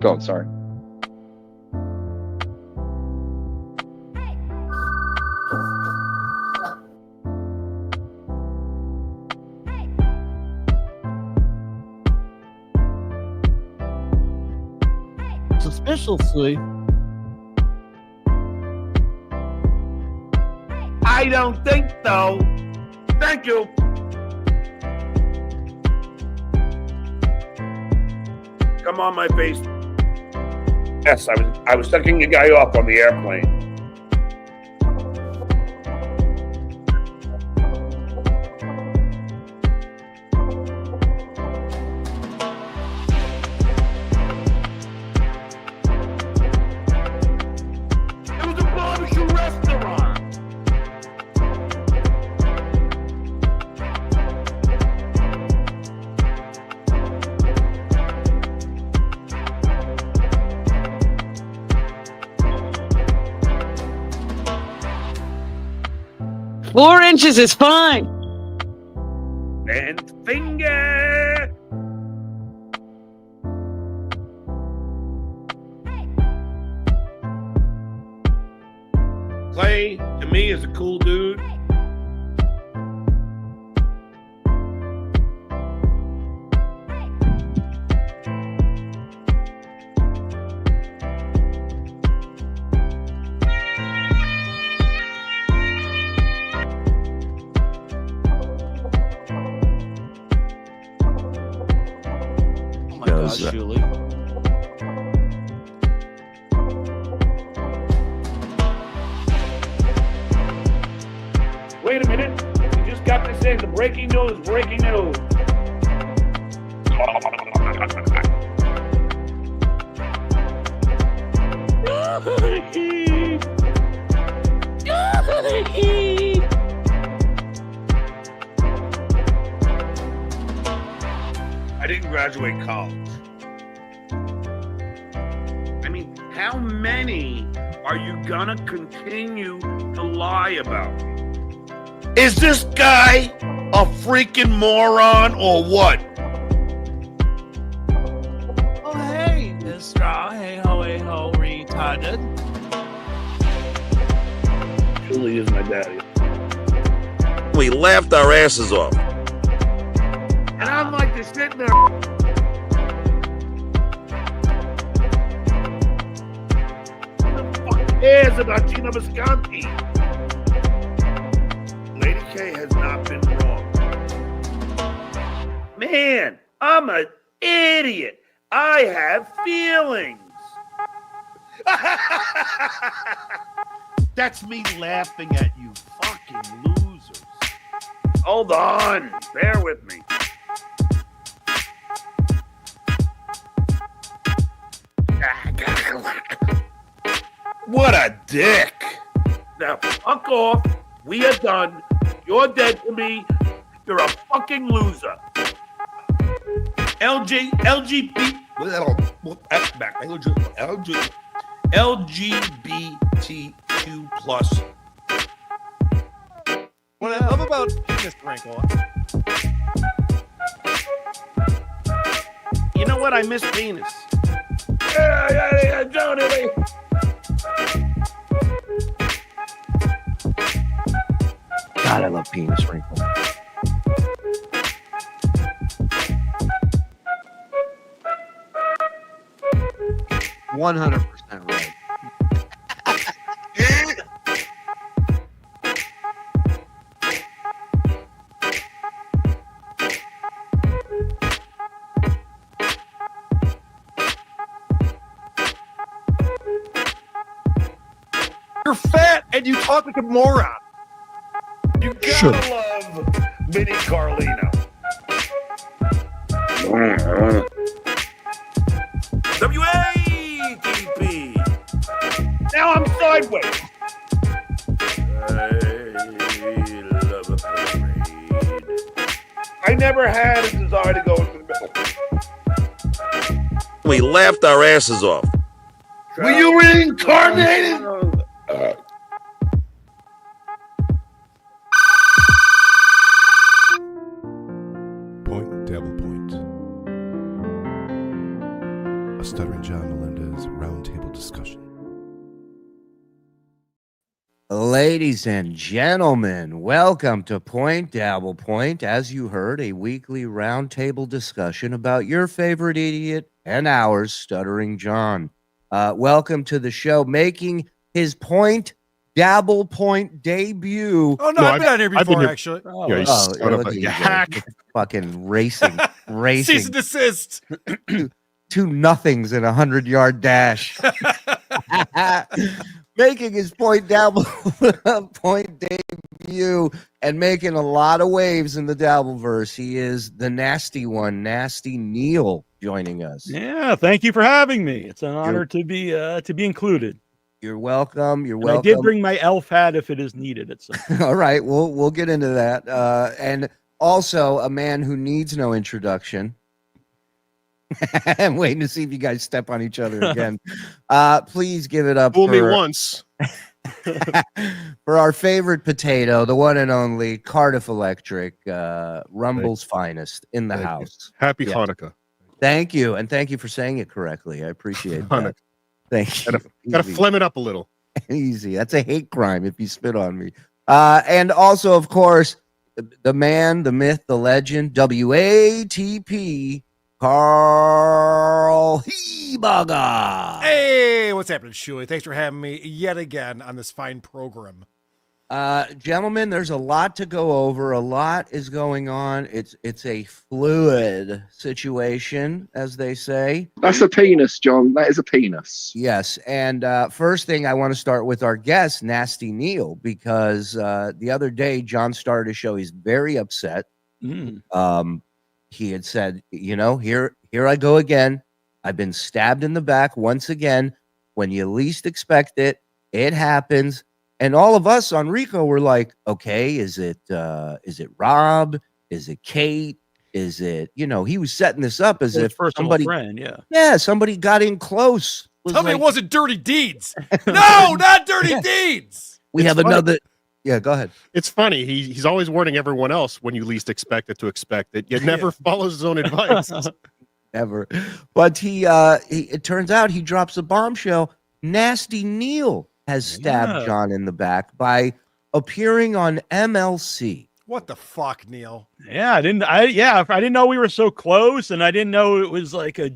Go, sorry. Suspiciously. I don't think so. Thank you. Come on my face. Yes, I was taking a guy off on the airplane. It was a barbecue restaurant. Four inches is fine. And finger. Clay, to me, is a cool dude. Shuli. Wait a minute. We just got this in. The breaking news. Breaking news. I didn't graduate college. I mean, how many are you gonna continue to lie about? Is this guy a freaking moron or what? Oh, hey, Mr. Hey-ho, retarded. Shuli is my daddy. We laughed our asses off. And I'm like this sitting there. Who the fuck cares about Gina Visconti? Lady K has not been wrong. Man, I'm an idiot. I have feelings. That's me laughing at you fucking losers. Hold on. Bear with me. What a dick. Now, fuck off. We are done. You're dead to me. You're a fucking loser. LGBTQ plus. What I love about penis wrinkle. You know what? I miss penis. Yeah, Johnny. God, I love penis wrinkle. $100% right. You're fat and you talk like a moron. You gotta love Mini Carlino. WATP. Now I'm sideways. I love a parade. I never had a desire to go into the middle. We laughed our asses off. Were you reincarnated? Ladies and gentlemen, welcome to Point DabblePoint. As you heard, a weekly roundtable discussion about your favorite idiot and ours, Stuttering John. Welcome to the show, making his Point DabblePoint debut. Oh, no, I've been on here before, actually. Yeah, you son of a hack. Fucking racing. Cease and desist. Two nothings in a 100-yard dash. Making his Point DabblePoint debut and making a lot of waves in the Dabbleverse. He is the nasty one, Nasty Neal, joining us. Yeah, thank you for having me. It's an honor to be included. You're welcome. You're and welcome. I did bring my elf hat if it is needed at some point. All right, we'll get into that. And also a man who needs no introduction. I'm waiting to see if you guys step on each other again. Please give it up. Fool me once. For our favorite potato, the one and only Cardiff Electric, Rumble's finest in the house. Happy Hanukkah. Thank you, and thank you for saying it correctly. I appreciate that. Thank you. Gotta phlegm it up a little. Easy. That's a hate crime if you spit on me. And also, of course, the man, the myth, the legend, WATP. Karl Egar. Hey, what's happening, Shuli? Thanks for having me yet again on this fine program. Gentlemen, there's a lot to go over. A lot is going on. It's a fluid situation, as they say. That's a penis, John. That is a penis. Yes. And first thing, I want to start with our guest, Nasty Neal, because the other day, John started a show. He's very upset. He had said, here I go again. I've been stabbed in the back once again. When you least expect it, it happens. And all of us on Rico were like, okay, is it Rob? Is it Kate? Is it, he was setting this up as if somebody, friend, somebody got in close. Tell me it wasn't Dirty Deeds. No, not Dirty Deeds. We have another. Yeah, go ahead. It's funny. He's always warning everyone else when you least expect it to expect it. Yet never follows his own advice. Never. But it turns out he drops a bombshell. Nasty Neal has stabbed John in the back by appearing on MLC. What the fuck, Neal? Yeah, I didn't know we were so close, and I didn't know it was like I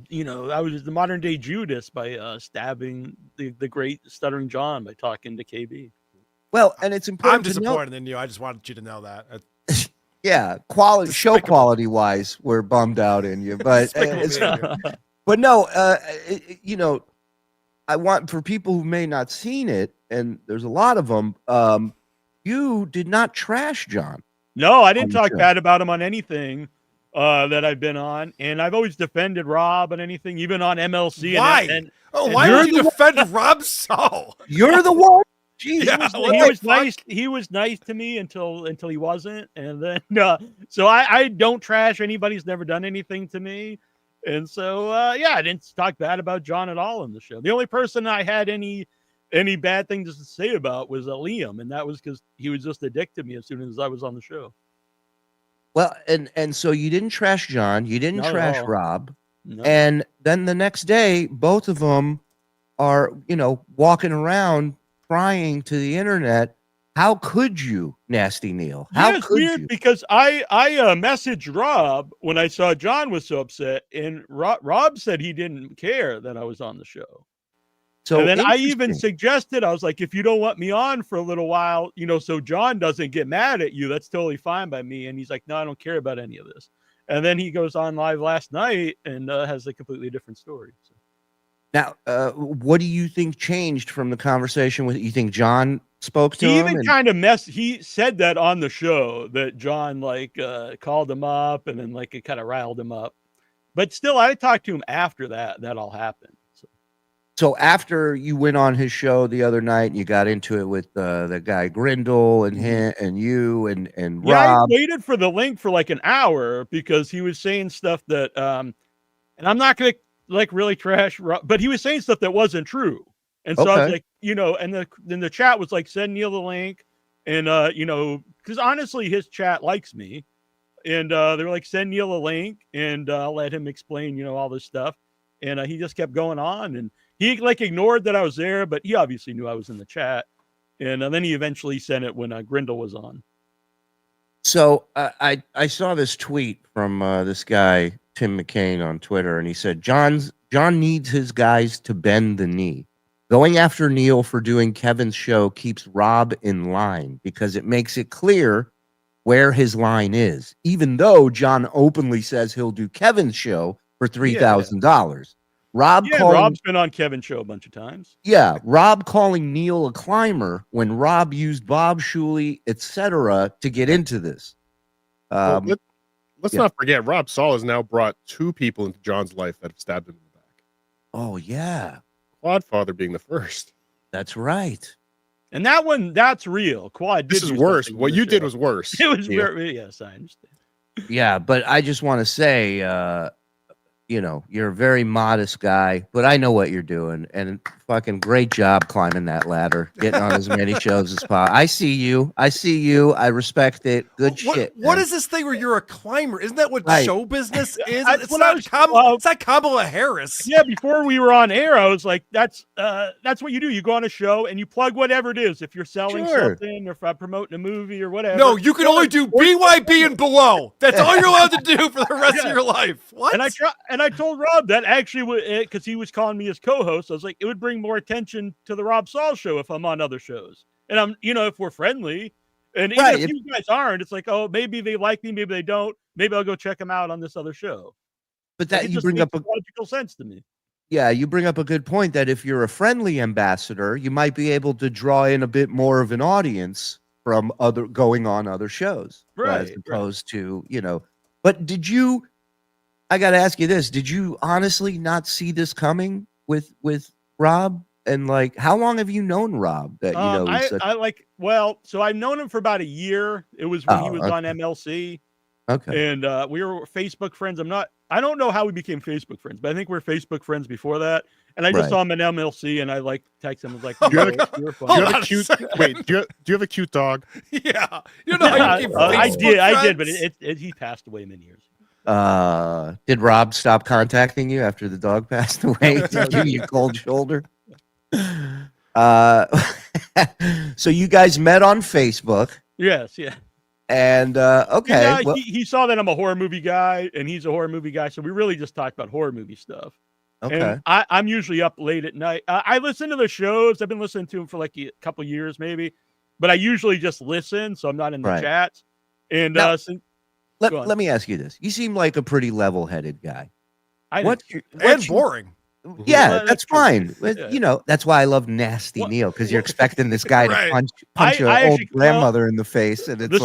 was the modern day Judas by stabbing the great Stuttering John by talking to KB. Well, and it's important. I'm disappointed in you. I just wanted you to know that. Yeah, show quality wise, we're bummed out in you, but but no, I want for people who may not seen it, and there's a lot of them. You did not trash John. No, I didn't talk bad about him on anything that I've been on, and I've always defended Rob on anything, even on MLC. Why? Why would you defend Rob so? You're the one. Jeez, he was nice to me until he wasn't, and then so I don't trash anybody who's never done anything to me, and so I didn't talk bad about John at all in the show. The only person I had any bad things to say about was Liam, and that was because he was just a dick to me as soon as I was on the show. Well, and so you didn't trash John, you didn't trash Rob, no. And then the next day, both of them are walking around crying to the internet. How could you, Nasty Neal? How could you? Because I messaged Rob when I saw John was so upset, and Rob said he didn't care that I was on the show. So and then I even suggested, I was like, if you don't want me on for a little while, so John doesn't get mad at you, that's totally fine by me. And he's like, no, I don't care about any of this. And then he goes on live last night and has a completely different story. So. Now, what do you think changed from the conversation with? You think John spoke to him? He even he said that on the show that John called him up and then it kind of riled him up. But still, I talked to him after that all happened. So after you went on his show the other night, and you got into it with the guy Grindle and him and you and Rob. I waited for the link for an hour because he was saying stuff that, and I'm not going to really trash, but he was saying stuff that wasn't true. And so I was like, and then the chat was like, send Neal the link. And, because honestly, his chat likes me. And they were like, send Neal a link and I'll let him explain, all this stuff. And he just kept going on. And he ignored that I was there, but he obviously knew I was in the chat. And then he eventually sent it when Grindle was on. So I saw this tweet from this guy, Tim McCain, on Twitter, and he said, John needs his guys to bend the knee. Going after Neal for doing Kevin's show keeps Rob in line because it makes it clear where his line is, even though John openly says he'll do Kevin's show for $3,000. Rob's been on Kevin's show a bunch of times. Yeah, Rob calling Neal a climber when Rob used Bob, Shuli, etc. to get into this. Let's not forget, Rob Saul has now brought 2 people into John's life that have stabbed him in the back. Oh, yeah. Quadfather being the first. That's right. And that one, that's real. Quad. This is worse. What you did was worse. It was very, yes, I understand. Yeah, but I just want to say, you're a very modest guy, but I know what you're doing, and fucking great job climbing that ladder, getting on as many shows as possible. I see you. I respect it. Good shit. What is this thing where you're a climber? Isn't that what show business is? It's not Kamala Harris. Yeah, before we were on air, I was like, that's what you do. You go on a show and you plug whatever it is. If you're selling something or if promoting a movie or whatever. No, you can only do BYB and below. That's all you're allowed to do for the rest of your life. What? And I told Rob that actually would, because he was calling me his co-host. I was like, it would bring more attention to the Rob Saul show if I'm on other shows. And I'm, if we're friendly, and even if you guys aren't, it's like, oh, maybe they like me, maybe they don't. Maybe I'll go check them out on this other show. But that you bring up a logical sense to me. Yeah, you bring up a good point that if you're a friendly ambassador, you might be able to draw in a bit more of an audience from going on other shows, as opposed to, But I got to ask you this: did you honestly not see this coming with Rob? And like, how long have you known Rob? That so I've known him for about a year. It was when he was on MLC. Okay. And we were Facebook friends. I don't know how we became Facebook friends, but I think we were Facebook friends before that. And I just saw him in MLC, and I texted him. I was like, do you have a cute dog? Yeah. You know how you became I did, but he passed away many years ago. Did Rob stop contacting you after the dog passed away? Did he give you a cold shoulder? So you guys met on Facebook. Yes, yeah. And okay. He saw that I'm a horror movie guy and he's a horror movie guy, so we really just talked about horror movie stuff. Okay. And I'm usually up late at night. I listen to the shows. I've been listening to them for like a couple years maybe, but I usually just listen, so I'm not in the chats. And now, let me ask you this: you seem like a pretty level-headed guy. Boring. Yeah, that's fine. Yeah. That's why I love Nasty Neal, because you're expecting this guy to punch your old grandmother in the face, and it's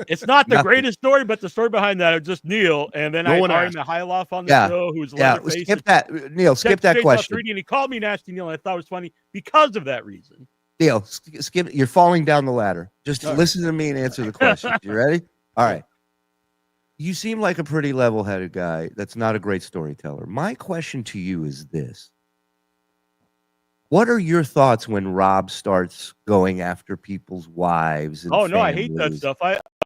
it's not the greatest story, but the story behind that is just Neal, and then I hired Mihailoff on the show, who's skip that, Neal. Skip that question. And he called me Nasty Neal, and I thought it was funny because of that reason. Neal, skip. You're falling down the ladder. Just listen to me and answer the question. You ready? All right. You seem like a pretty level-headed guy. That's not a great storyteller. My question to you is this. What are your thoughts when Rob starts going after people's wives and families? I hate that stuff.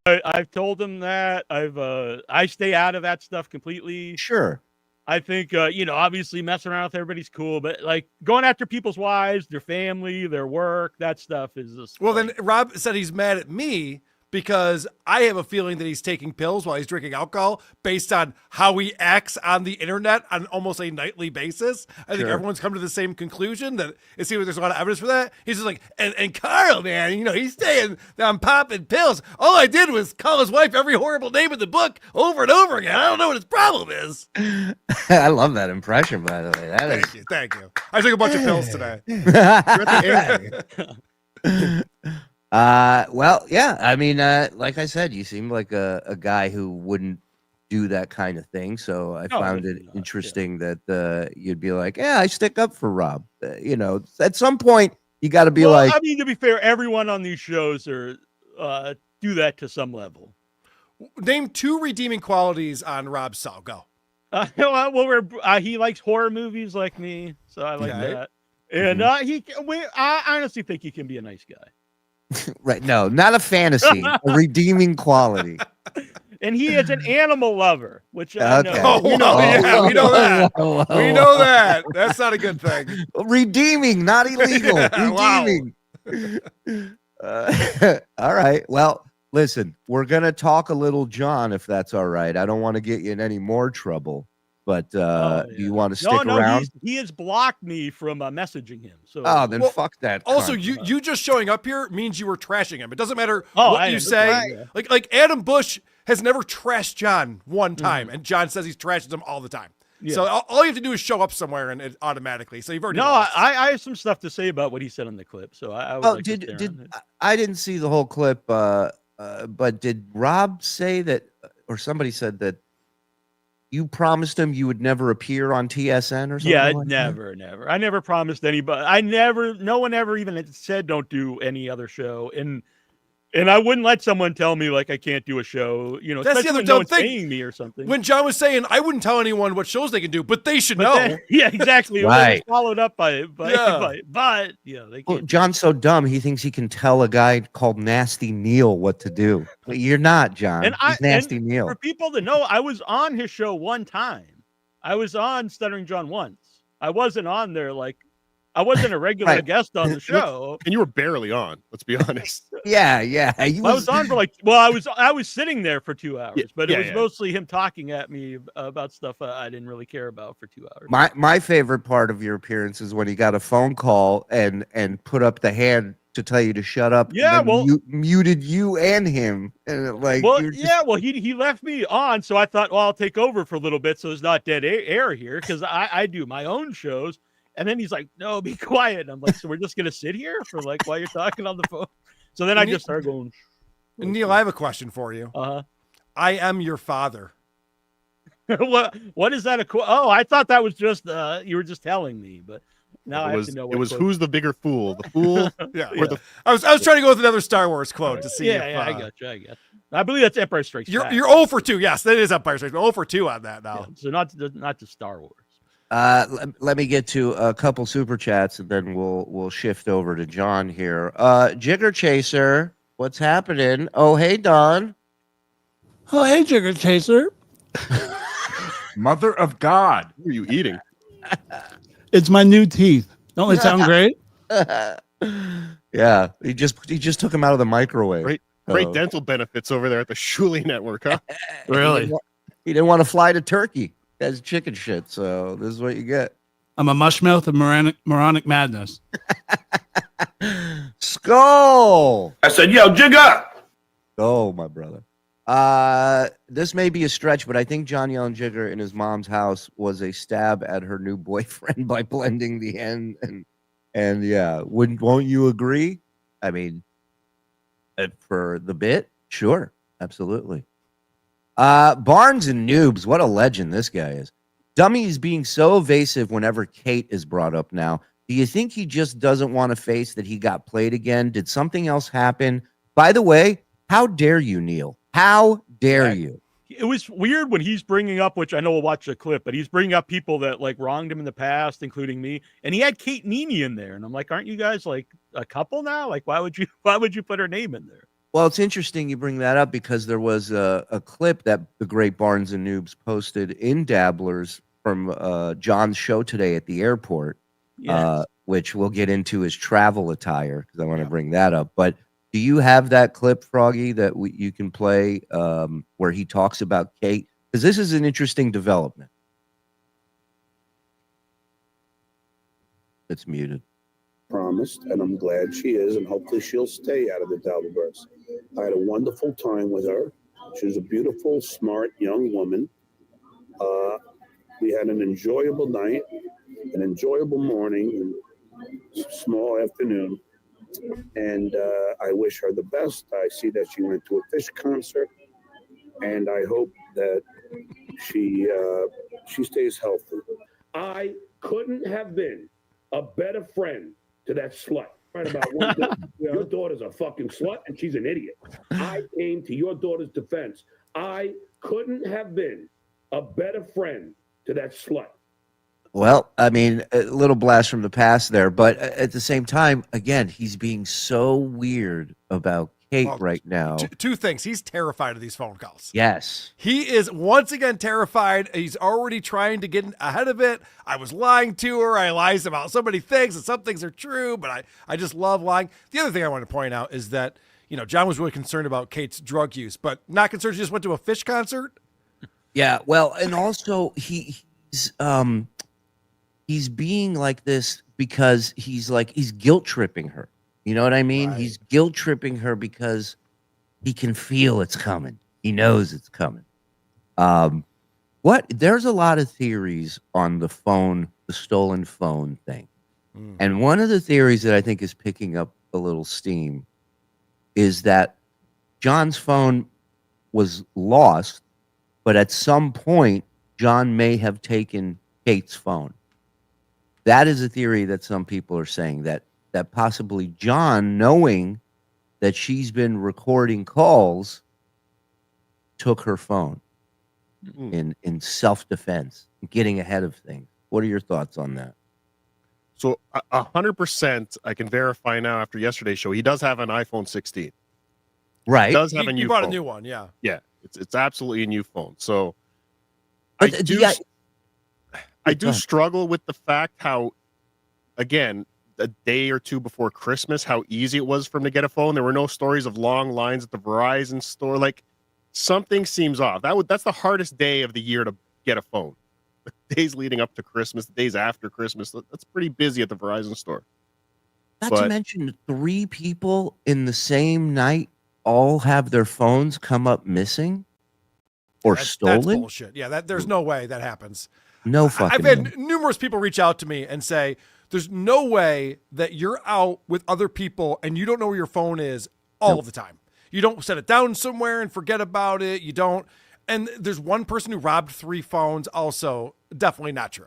I've told him that. I stay out of that stuff completely. Sure. I think, obviously messing around with everybody's cool, but like going after people's wives, their family, their work, that stuff is just... Well, then Rob said he's mad at me because I have a feeling that he's taking pills while he's drinking alcohol based on how he acts on the internet on almost a nightly basis. I think everyone's come to the same conclusion that it seems like there's a lot of evidence for that. He's just like, and Karl, man, he's saying that I'm popping pills. All I did was call his wife every horrible name in the book over and over again. I don't know what his problem is. I love that impression, by the way. Thank you. I took a bunch of pills today. Well, yeah. I mean, like I said, you seem like a guy who wouldn't do that kind of thing. So I found it interesting that you'd be like, yeah, I stick up for Rob. At some point you got to be like. I mean, to be fair, everyone on these shows do that to some level. Name 2 redeeming qualities on Rob Saul. Go. He likes horror movies like me, so I like that. And I honestly think he can be a nice guy. Right. No, not a fantasy, a redeeming quality. And he is an animal lover, which I know. We know that. We know that. That's not a good thing. Redeeming, not illegal. Redeeming. All right. Well, listen, we're going to talk a little John, if that's all right. I don't want to get you in any more trouble, but do you want to stick around? He has blocked me from messaging him. So then fuck that. Also, cunt. you just showing up here means you were trashing him. It doesn't matter I what you say. right. Like Adam Bush has never trashed John one time, and John says he's trashes him all the time. Yeah. So all you have to do is show up somewhere, and it automatically. So you've already. I have some stuff to say about what he said on the clip. So I would like to stay on it. I didn't see the whole clip, but did Rob say that, or somebody said that you promised him you would never appear on TSN or something? Yeah, like never. I never promised anybody. No one ever even said don't do any other show. And I wouldn't let someone tell me like I can't do a show, That's the other dumb thing. Paying me or something. When John was saying, I wouldn't tell anyone what shows they can do, but they should know. Then, yeah, exactly. Right. Followed up by but yeah, they Well, can't. John's so dumb, he thinks he can tell a guy called Nasty Neal what to do. But you're not, John. He's Nasty Neal. For people to know, I was on his show one time. I was on Stuttering John once. I wasn't on there I wasn't a regular guest on the show. And you were barely on, let's be honest. Yeah. I was on for I was sitting there for 2 hours, but it was mostly him talking at me about stuff I didn't really care about for 2 hours. My favorite part of your appearance is when he got a phone call and put up the hand to tell you to shut up. Yeah, and then muted you and him. And he left me on, so I thought, I'll take over for a little bit so there's not dead air here because I do my own shows. And then he's like, no, be quiet. And I'm like, so we're just going to sit here for while you're talking on the phone? So then I just started going. Neal, I have a question for you. I am your father. What is that? I thought that was just, you were just telling me, but now I have to know. It was who's the bigger fool? The fool? I was trying to go with another Star Wars quote to see. I got you. I believe that's Empire Strikes Back. You're 0 for 2. Yes, that is Empire Strikes Back. 0 for 2 on that now. Yeah, so not to Star Wars. Let me get to a couple super chats and then we'll shift over to John here. Jigger Chaser, what's happening? Oh, hey, Don. Oh, hey, Jigger Chaser. Mother of God. What are you eating? It's my new teeth. Don't they sound great? Yeah, he just took him out of the microwave. Great dental benefits over there at the Shuli Network, huh? Really? He didn't want to fly to Turkey. That's chicken shit, so this is what you get. I'm a mushmouth of moronic madness. Skull! I said, yo, Jigger! Oh, my brother. This may be a stretch, but I think John yelling Jigger in his mom's house was a stab at her new boyfriend by blending the end. And yeah, won't you agree? I mean, for the bit, sure, absolutely. Barnes and Noobs, what a legend this guy is. Dummy is being so evasive whenever Kate is brought up now. Do you think he just doesn't want to face that he got played again? Did something else happen? By the way, how dare you, Neal? How dare you? It was weird when he's bringing up, which I know we'll watch the clip, but he's bringing up people that wronged him in the past, including me. And he had Kate Nini in there. And I'm like, aren't you guys a couple now? Why would you put her name in there? Well, it's interesting you bring that up because there was a clip that the great Barnes and Noobs posted in Dabblers from John's show today at the airport, which we'll get into his travel attire because I want to bring that up. But do you have that clip, Froggy, that you can play where he talks about Kate? Because this is an interesting development. It's muted. Promised, and I'm glad she is, and hopefully she'll stay out of the Dabbleverse. I had a wonderful time with her. She was a beautiful, smart young woman. We had an enjoyable night, an enjoyable morning, and small afternoon, and I wish her the best. I see that she went to a Fish concert, and I hope that she stays healthy. I couldn't have been a better friend to that slut. Right about one thing. Your daughter's a fucking slut and she's an idiot. I came to your daughter's defense. I couldn't have been a better friend to that slut. Well, I mean, a little blast from the past there, but at the same time, again, he's being so weird about Kate right now. Two things. He's terrified of these phone calls. Yes. He is once again terrified. He's already trying to get ahead of it. I was lying to her. I lies about so many things, and some things are true, but I just love lying. The other thing I want to point out is that, John was really concerned about Kate's drug use, but not concerned she just went to a Fish concert. Yeah, well, and also he's being like this because he's guilt tripping her. You know what I mean? Right. He's guilt tripping her because he can feel it's coming. He knows it's coming. There's a lot of theories on the stolen phone thing. And one of the theories that I think is picking up a little steam is that John's phone was lost, but at some point, John may have taken Kate's phone. That is a theory that some people are saying that possibly John, knowing that she's been recording calls, took her phone in self-defense, getting ahead of things. What are your thoughts on that? So 100%, I can verify now after yesterday's show, he does have an iPhone 16. Right. He does have a new phone. He bought a new one, yeah. Yeah, it's absolutely a new phone. So but I do struggle with the fact how, again, a day or two before Christmas, how easy it was for him to get a phone. There were no stories of long lines at the Verizon store. Like, something seems off. That's the hardest day of the year to get a phone. The days leading up to Christmas, the days after Christmas, that's pretty busy at the Verizon store. Not to mention 3 people in the same night all have their phones come up missing or stolen. That's bullshit. Yeah, there's no way that happens. No fucking I've had numerous people reach out to me and say, there's no way that you're out with other people and you don't know where your phone is all of the time. You don't set it down somewhere and forget about it. You don't. And there's one person who robbed 3 phones. Also, definitely not true.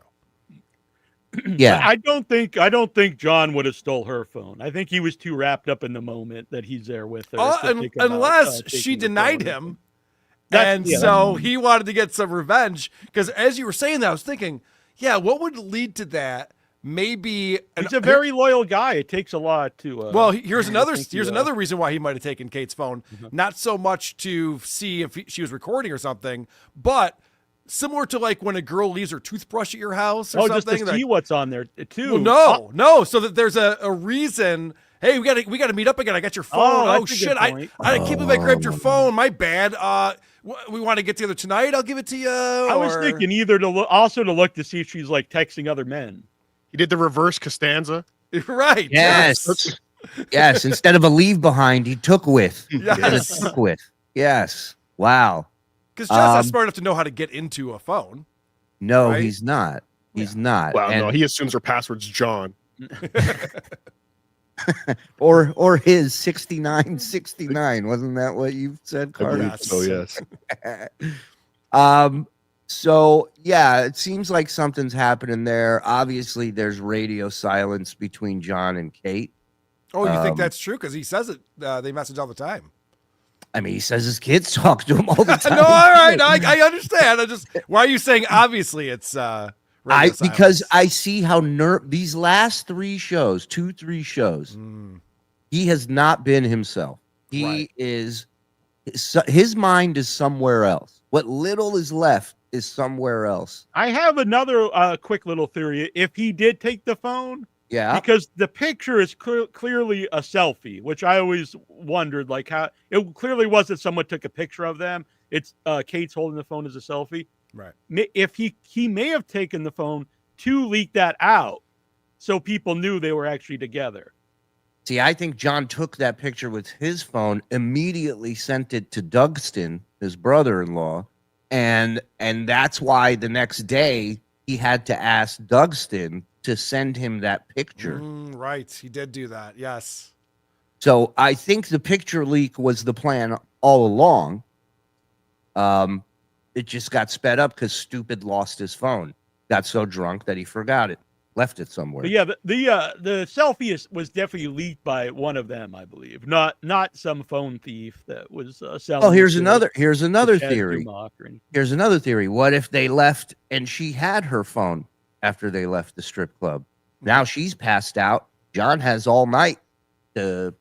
Yeah. I don't think John would have stole her phone. I think he was too wrapped up in the moment that he's there with her. Unless she denied him. So he wanted to get some revenge. Because as you were saying that, I was thinking, what would lead to that? Maybe he's a very loyal guy. It takes a lot to. Here's another reason why he might have taken Kate's phone. Not so much to see if she was recording or something, but similar to like when a girl leaves her toothbrush at your house or something. Just to see what's on there too. Well, no. So that there's a reason. Hey, we got to meet up again. I got your phone. Oh shit! I can't believe I grabbed your phone. My bad. We want to get together tonight. I'll give it to you. I was thinking either to look to see if she's like texting other men. He did the reverse Costanza. Right. Yes. Yes. Instead of a leave behind, he took with. Yes. Took with. Yes. Wow. Because John's not smart enough to know how to get into a phone. No, right? He's not. He's not. Well, no, he assumes her password's John. or his 6969. Wasn't that what you said, Carl? Yes. So yes. So yeah, it seems like something's happening there. Obviously, there's radio silence between John and Kate. Oh, you think that's true? Because he says it. They message all the time. I mean, he says his kids talk to him all the time. No, all right, I understand. Why are you saying obviously it's because I see how these last 3 shows, 2-3 shows, he has not been himself. He is his mind is somewhere else. What little is left is somewhere else. I have another quick little theory. If he did take the phone, because the picture is clearly a selfie, which I always wondered, like how it clearly wasn't someone took a picture of them. It's Kate's holding the phone as a selfie. Right. If he may have taken the phone to leak that out, so people knew they were actually together. See, I think John took that picture with his phone, immediately sent it to Dugston, his brother-in-law, and that's why the next day he had to ask Dugston to send him that picture. Right, he did do that. Yes. So I think the picture leak was the plan all along. It just got sped up because Stupid lost his phone. Got so drunk that he forgot it, left it somewhere. But yeah, the selfie was definitely leaked by one of them, I believe. Not some phone thief that was selling. Oh, here's another theory. Here's another theory. What if they left and she had her phone after they left the strip club? Now she's passed out. John has all night to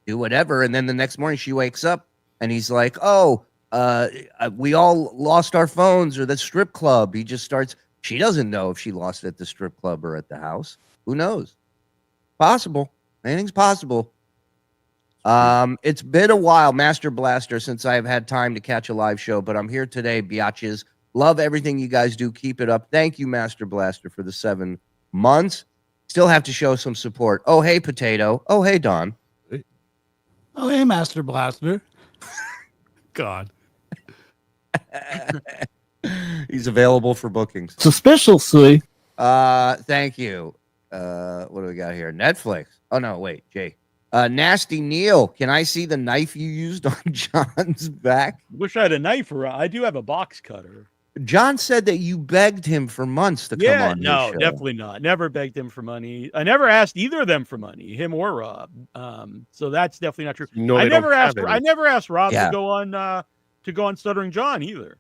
do whatever. And then the next morning she wakes up and he's like, oh, we all lost our phones or the strip club. He just starts. She doesn't know if she lost it at the strip club or at the house. Who knows? Possible. Anything's possible. It's been a while, Master Blaster, since I've had time to catch a live show, but I'm here today, biatches. Love everything you guys do. Keep it up. Thank you, Master Blaster, for the 7 months. Still have to show some support. Oh, hey, Potato. Oh, hey, Don. Oh, hey, Master Blaster. God. He's available for bookings. Suspiciously. Thank you. What do we got here? Netflix. Oh, no, wait, Jay. Nasty Neal, can I see the knife you used on John's back? Wish I had a knife around. I do have a box cutter. John said that you begged him for months to come on. No, show. Definitely not. Never begged him for money. I never asked either of them for money, him or Rob. So that's definitely not true. I never asked Rob to go on Stuttering John either.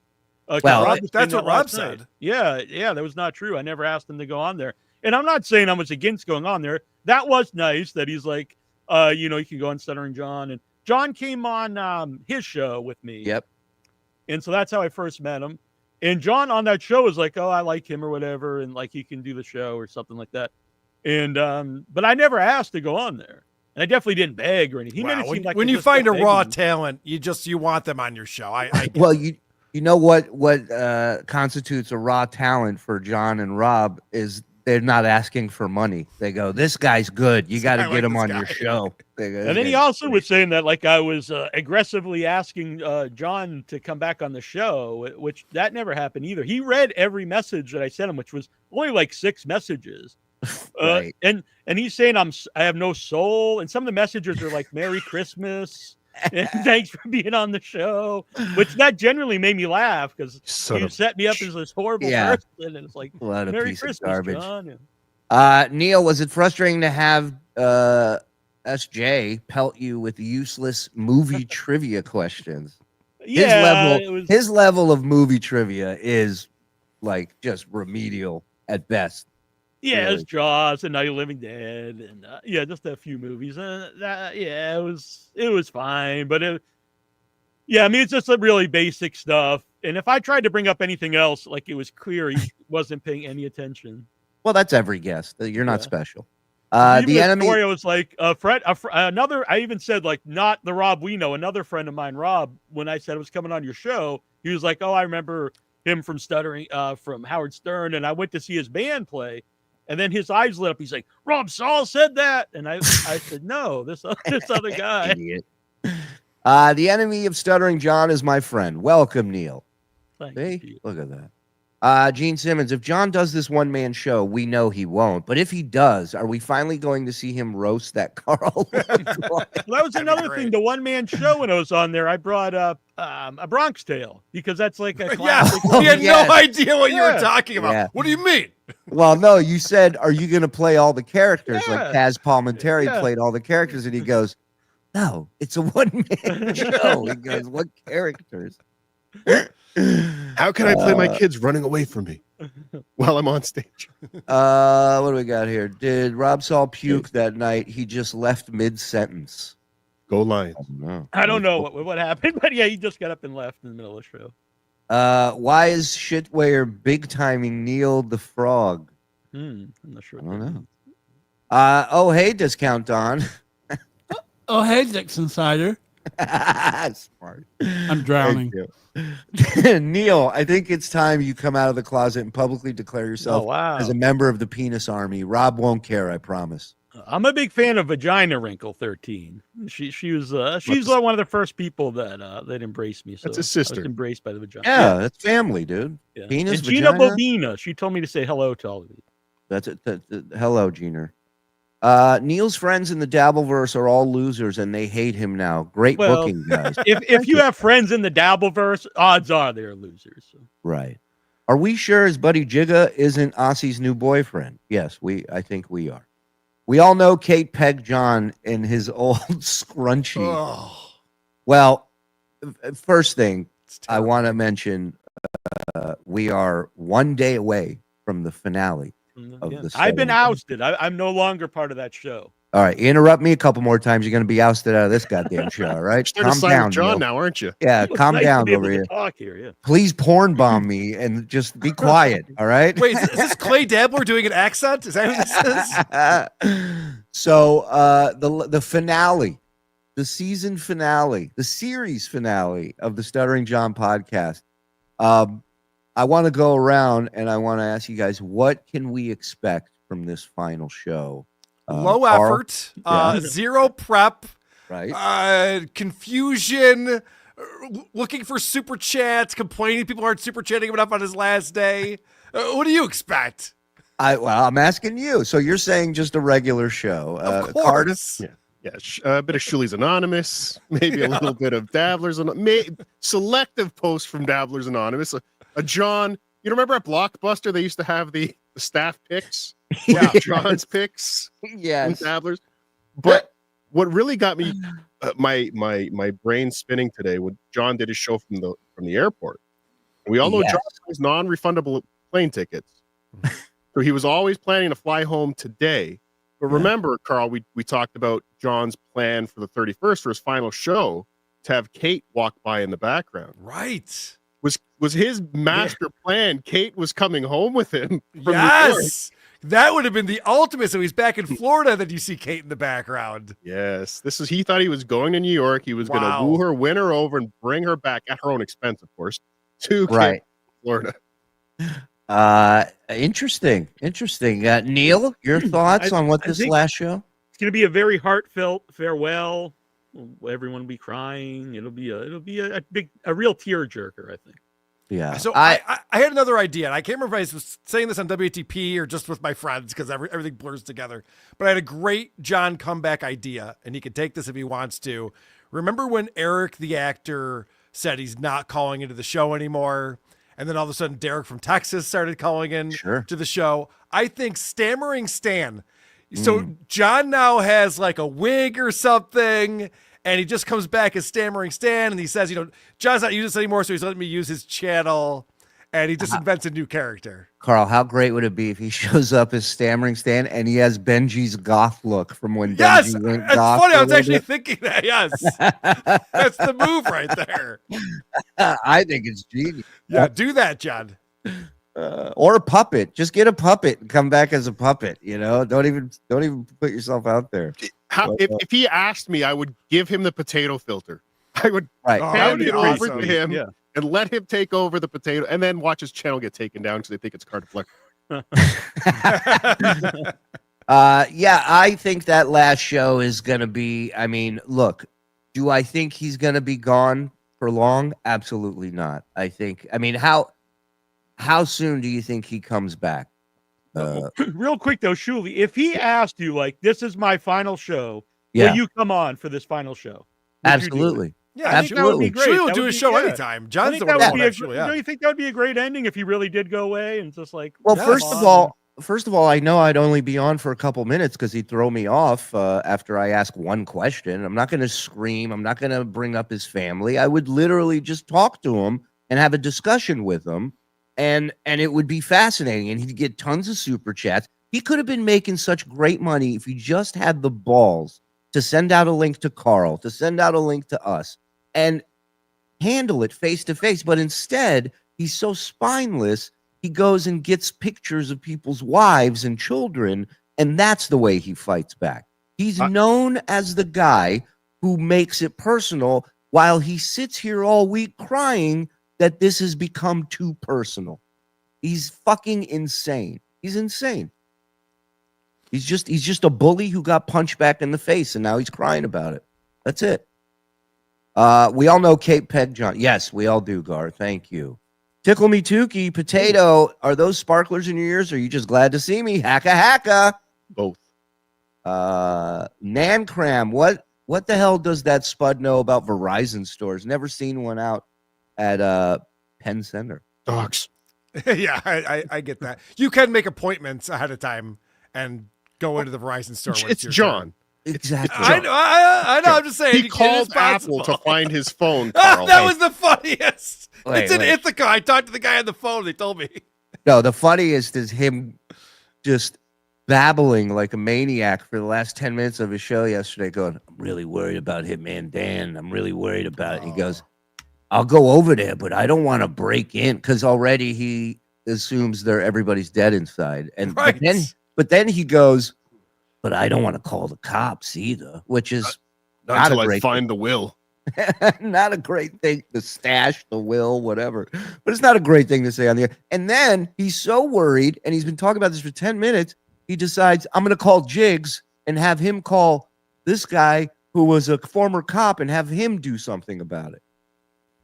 Well, that's what Rob said. Yeah, that was not true. I never asked him to go on there. And I'm not saying I was against going on there. That was nice that he's like, you can go on Stuttering John. And John came on his show with me. Yep. And so that's how I first met him. And John on that show was like, oh, I like him or whatever. And like, he can do the show or something like that. And, but I never asked to go on there. And I definitely didn't beg or anything. He made it seem like when you find a raw talent, you want them on your show. Well, you know what constitutes a raw talent for John and Rob is they're not asking for money. They go, this guy's good. You got to get him on your show. And then he also was saying that like I was aggressively asking John to come back on the show, which that never happened either. He read every message that I sent him, which was only like 6 messages. Right. And he's saying I have no soul. And some of the messages are like Merry Christmas. And thanks for being on the show, which that generally made me laugh because you set me up as this horrible person, and it's like what a Merry piece Christmas, of garbage. John. Neal, was it frustrating to have SJ pelt you with useless movie trivia questions? His level of movie trivia is like just remedial at best. Yeah, really. It's Jaws and Night of the Living Dead, and just a few movies. It was fine, but it's just a really basic stuff. And if I tried to bring up anything else, like it was clear he wasn't paying any attention. Well, that's every guest. You're not special. The enemy story was like another. I even said like not the Rob we know, another friend of mine, Rob. When I said I was coming on your show, he was like, "Oh, I remember him from Stuttering, from Howard Stern," and I went to see his band play. And then his eyes lit up. He's like, Rob Saul said that. And I said, no, this other guy. Idiot. The enemy of Stuttering John is my friend. Welcome, Neal. Thank you. Look at that. Gene Simmons, if John does this one-man show, we know he won't. But if he does, are we finally going to see him roast that Karl? That was another thing. The one-man show when I was on there, I brought up a Bronx Tale because that's like a classic. He had no idea what you were talking about. Yeah. What do you mean? Well, no, you said, are you going to play all the characters? Like Kaz Palmentary played all the characters, and he goes, no, it's a one-man show. He goes, what characters? How can I play my kids running away from me while I'm on stage? What do we got here? Did Rob Saul puke that night? He just left mid-sentence. Go Lions. I don't know what happened, but yeah, he just got up and left in the middle of the show. Why is Shitware big timing Neal the Frog? I'm not sure. I don't know. Oh, hey, Discount Don. Oh, hey, Dixon Cider. Smart. I'm drowning. Neal, I think it's time you come out of the closet and publicly declare yourself as a member of the Penis Army. Rob won't care, I promise. I'm a big fan of Vagina Wrinkle 13. She's one of the first people that embraced me. So that's his sister. I was embraced by the vagina. Yeah, that's family, dude. Yeah. Penis, and Gina vagina? Bobina. She told me to say hello to all of you. That's it. Hello, Gina. Neal's friends in the Dabbleverse are all losers, and they hate him now. Great booking, guys. If you have friends in the Dabbleverse, odds are they're losers. So. Right. Are we sure his buddy Jigga isn't Ossie's new boyfriend? Yes, I think we are. We all know Kate pegged John in his old scrunchie. Oh. Well, first thing I want to mention, we are 1 day away from the finale. Of the I've been ousted. I'm no longer part of that show. All right, interrupt me a couple more times. You're going to be ousted out of this goddamn show. All right, Calm down, John. Now, aren't you? Yeah, calm down over here. Talk here, yeah. Please porn bomb me and just be quiet. All right. Wait, is this Clay Dabbler doing an accent? Is that who this is? So the finale, the season finale, the series finale of the Stuttering John podcast. I want to go around and I want to ask you guys, what can we expect from this final show? Low Karl? effort, zero prep, right? Confusion, looking for super chats, complaining people aren't super chatting enough on his last day. What do you expect? I'm asking you. So you're saying just a regular show? Of course. Cardiff? Yeah, a bit of Shuli's Anonymous, maybe a little bit of Dabblers, selective posts from Dabblers Anonymous. A John, you remember at Blockbuster they used to have the staff picks? Yeah, John's picks. Yes, Dabblers. But what really got me, my brain spinning today, when John did his show from the airport. We all know John has non-refundable plane tickets, so he was always planning to fly home today. But remember, Karl, we talked about John's plan for the 31st for his final show to have Kate walk by in the background. Right. Was his master plan. Kate was coming home with him. Yes. That would have been the ultimate. So he's back in Florida, then you see Kate in the background. Yes. He thought he was going to New York. He was going to woo her, win her over, and bring her back at her own expense, of course, to Florida. Interesting. Neal, your thoughts on what this last show? It's going to be a very heartfelt farewell. Everyone will be crying. It'll be a real tearjerker, I think. Yeah. So I had another idea, and I can't remember if I was saying this on WATP or just with my friends because everything blurs together. But I had a great John comeback idea, and he can take this if he wants to. Remember when Eric, the actor, said he's not calling into the show anymore? And then all of a sudden, Derek from Texas started calling in to the show. I think Stammering Stan. So John now has like a wig or something, and he just comes back as Stammering Stan, and he says, John's not using this anymore, so he's letting me use his channel, and he just invents a new character. Karl, how great would it be if he shows up as Stammering Stan and he has Benji's goth look from when Benji went goth? That's funny. I was actually thinking that. Yes. That's the move right there. I think it's genius. Yeah, do that, John. Or a puppet. Just get a puppet and come back as a puppet. Don't even put yourself out there. If he asked me, I would give him the potato filter. I would hand it over to him and let him take over the potato, and then watch his channel get taken down because they think it's Cardiff Electric. I think that last show is gonna be. I mean, look, do I think he's gonna be gone for long? Absolutely not. How soon do you think he comes back? Real quick though, Shuli, if he asked you like, "This is my final show," will you come on for this final show? Absolutely. Yeah, absolutely. Shuli will do a show anytime. John's the one don't you think that would be a great ending if he really did go away and just like? Well, first of all, I know I'd only be on for a couple minutes because he'd throw me off after I ask one question. I'm not going to scream. I'm not going to bring up his family. I would literally just talk to him and have a discussion with him. And it would be fascinating, and he'd get tons of super chats. He could have been making such great money if he just had the balls to send out a link to Karl, to send out a link to us, and handle it face to face. But instead, he's so spineless, he goes and gets pictures of people's wives and children, and that's the way he fights back. He's known as the guy who makes it personal while he sits here all week crying that this has become too personal. He's fucking insane. He's insane. He's just a bully who got punched back in the face, and now he's crying about it. That's it. We all know Kate Peg John. Yes, we all do, Gar. Thank you. Tickle me Tookie, potato. Are those sparklers in your ears, or are you just glad to see me? Hacka. Both. Nan Cram, what the hell does that spud know about Verizon stores? Never seen one out at Penn Center. Dogs. Yeah, I get that. You can make appointments ahead of time and go into the Verizon store. It's John. Exactly. I know. I'm just saying. He called Apple to find his phone. That was the funniest. Wait, it's in Ithaca. I talked to the guy on the phone. They told me. No, the funniest is him just babbling like a maniac for the last 10 minutes of his show yesterday, going, I'm really worried about Hitman Dan. I'm really worried about it. He goes, I'll go over there, but I don't want to break in, because already he assumes everybody's dead inside. And Right. but then he goes, but I don't want to call the cops either, which is not until I find the will. Not a great thing to stash the will, whatever. But it's not a great thing to say on the air. And then he's so worried, and he's been talking about this for 10 minutes. He decides, I'm going to call Jigs and have him call this guy who was a former cop and have him do something about it.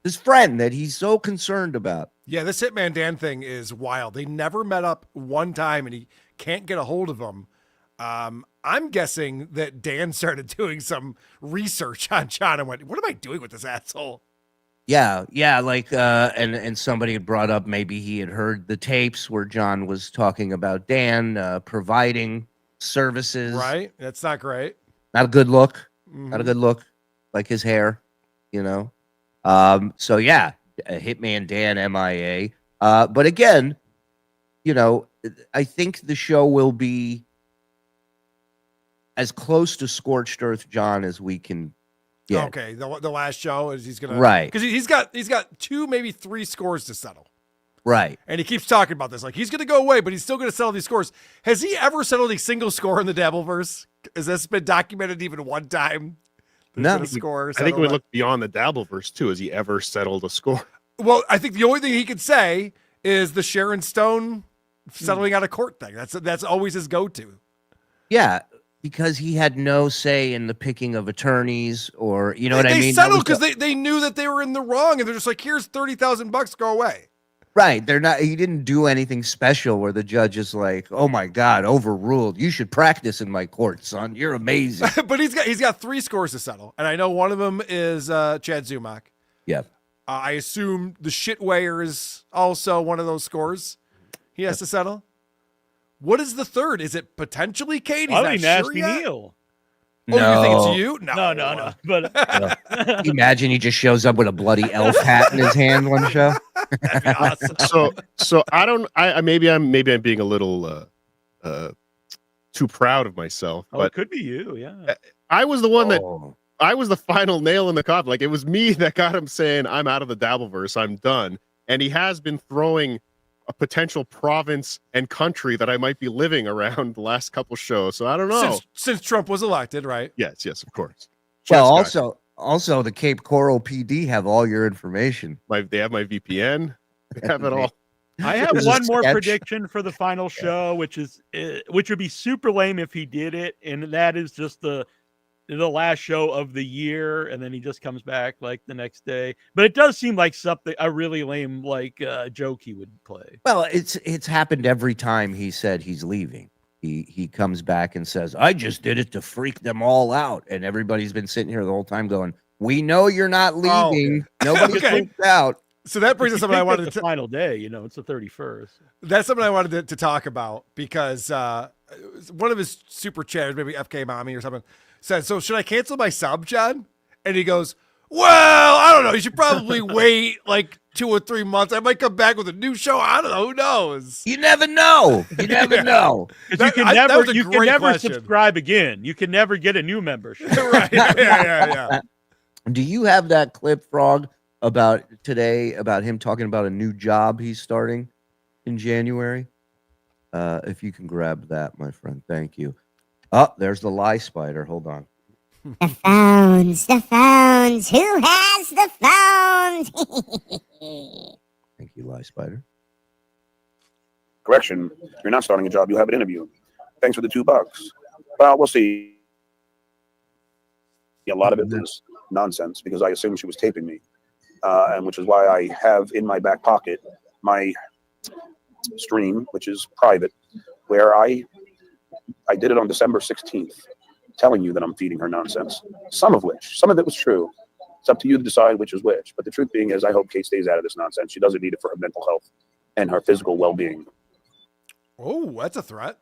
His friend that he's so concerned about. Yeah, this Hitman Dan thing is wild. They never met up one time, and he can't get a hold of him. I'm guessing that Dan started doing some research on John and went, what am I doing with this asshole? Yeah, like and somebody had brought up maybe he had heard the tapes where John was talking about Dan providing services. Right? That's not great. Not a good look. Not a good look. Like his hair, you know. So yeah, Hitman Dan MIA. But again, you know, I think the show will be as close to Scorched Earth John as we can get. Okay, the last show is he's gonna because he's got 2, maybe 3 scores to settle. Right, and he keeps talking about this like he's gonna go away, but he's still gonna settle these scores. Has he ever settled a single score in the Dabbleverse? Has this been documented even one time? No, score. I think we look beyond the Dabbleverse too. Has he ever settled a score? Well, I think the only thing he could say is the Sharon Stone settling out of court thing. That's always his go-to. Yeah. Because he had no say in the picking of attorneys, or you know what I mean. They settled because they knew that they were in the wrong, and they're just like, "Here's $30,000, go away." Right? They're not. He didn't do anything special where the judge is like, "Oh my God, overruled. You should practice in my court, son. You're amazing." But he's got 3 scores to settle, and I know one of them is Chad Zumock. Yep. I assume the shitweigher is also one of those scores he has to settle. What is the third? Is it potentially Kate? Probably Nasty Neal. Oh, you think it's you? No. But imagine he just shows up with a bloody elf hat in his hand one show. That'd be awesome. So I don't. I maybe I'm being a little too proud of myself. But it could be you. Yeah. I was the one that. I was the final nail in the coffin. Like, it was me that got him saying, I'm out of the Dabbleverse. I'm done. And he has been throwing a potential province and country that I might be living around the last couple shows. So I don't know. Since Trump was elected, right? Yes, of course. Well, also the Cape Coral PD have all your information. They have my VPN. They have it all. I have one more prediction for the final show, which would be super lame if he did it, and that is just the last show of the year, and then he just comes back like the next day. But it does seem like a really lame joke he would play. Well, it's happened every time he said he's leaving. He comes back and says, I just did it to freak them all out. And everybody's been sitting here the whole time going, we know you're not leaving. Nobody freaked out. So that brings us something I wanted to final day, it's the 31st. That's something I wanted to talk about because one of his super chatters, maybe FK Mommy or something, said, so should I cancel my sub, John? And he goes, well, I don't know. You should probably wait like 2 or 3 months. I might come back with a new show. I don't know. Who knows? You never know. You never know. You can never subscribe again. You can never get a new membership. Right. Yeah. Do you have that clip, Frog, about him talking about a new job he's starting in January? If you can grab that, my friend. Thank you. Oh, there's the lie spider. Hold on. The phones. Who has the phones? Thank you, lie spider. Correction. You're not starting a job. You'll have an interview. Thanks for the $2. Well, we'll see. A lot of it was nonsense because I assumed she was taping me, and which is why I have in my back pocket my stream, which is private, where I did it on December 16th, telling you that I'm feeding her nonsense. Some of it was true. It's up to you to decide which is which. But the truth being is I hope Kate stays out of this nonsense. She doesn't need it for her mental health and her physical well-being. Oh, that's a threat.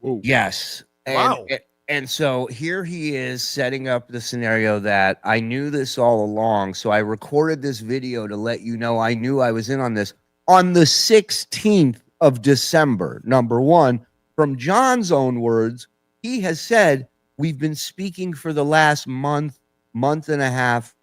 Ooh. Yes. Wow. And so here he is setting up the scenario that I knew this all along. So I recorded this video to let you know I knew I was in on this on the 16th of December. Number one. from John's own words, he has said, we've been speaking for the last month and a half,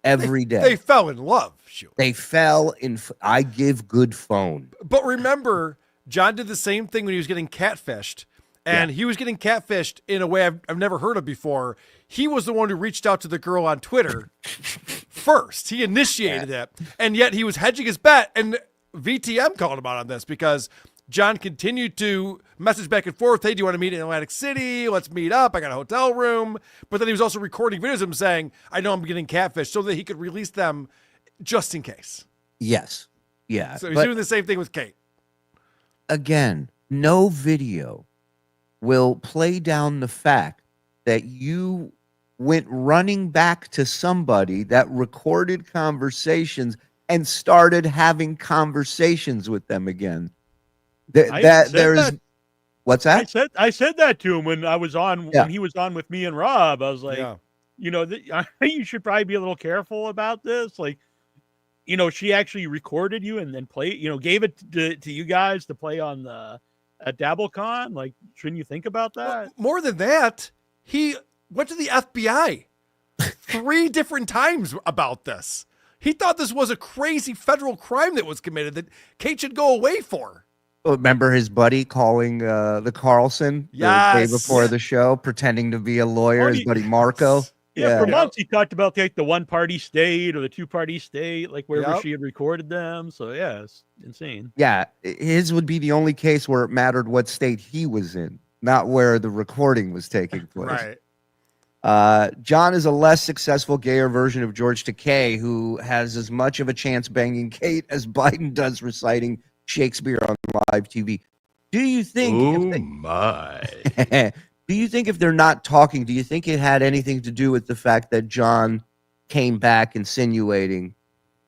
every day. They fell in love. Sure. They fell in. I give good phone. But remember, John did the same thing when he was getting catfished. And he was getting catfished in a way I've never heard of before. He was the one who reached out to the girl on Twitter first. He initiated it. And yet he was hedging his bet. And VTM called him out on this because John continued to message back and forth. Hey, do you want to meet in Atlantic City? Let's meet up. I got a hotel room. But then he was also recording videos of him saying, I know I'm getting catfished, so that he could release them just in case. Yes. Yeah. So he's doing the same thing with Kate. Again, no video will play down the fact that you went running back to somebody that recorded conversations and started having conversations with them again. What's that? I said that to him when I was on when he was on with me and Rob. I was like, you know, you should probably be a little careful about this. Like, you know, she actually recorded you and then gave it to you guys to play on at DabbleCon. Like, shouldn't you think about that? Well, more than that, he went to the FBI 3 different times about this. He thought this was a crazy federal crime that was committed that Kate should go away for. Remember his buddy calling the Carlson the day before the show, pretending to be a lawyer, his buddy Marco? For months he talked about like the 1-party state or the 2-party state, like wherever she had recorded them. So it's insane. Yeah, his would be the only case where it mattered what state he was in, not where the recording was taking place. Right. John is a less successful, gayer version of George Takei, who has as much of a chance banging Kate as Biden does reciting Shakespeare on live TV. Do you think? Do you think if they're not talking, do you think it had anything to do with the fact that John came back insinuating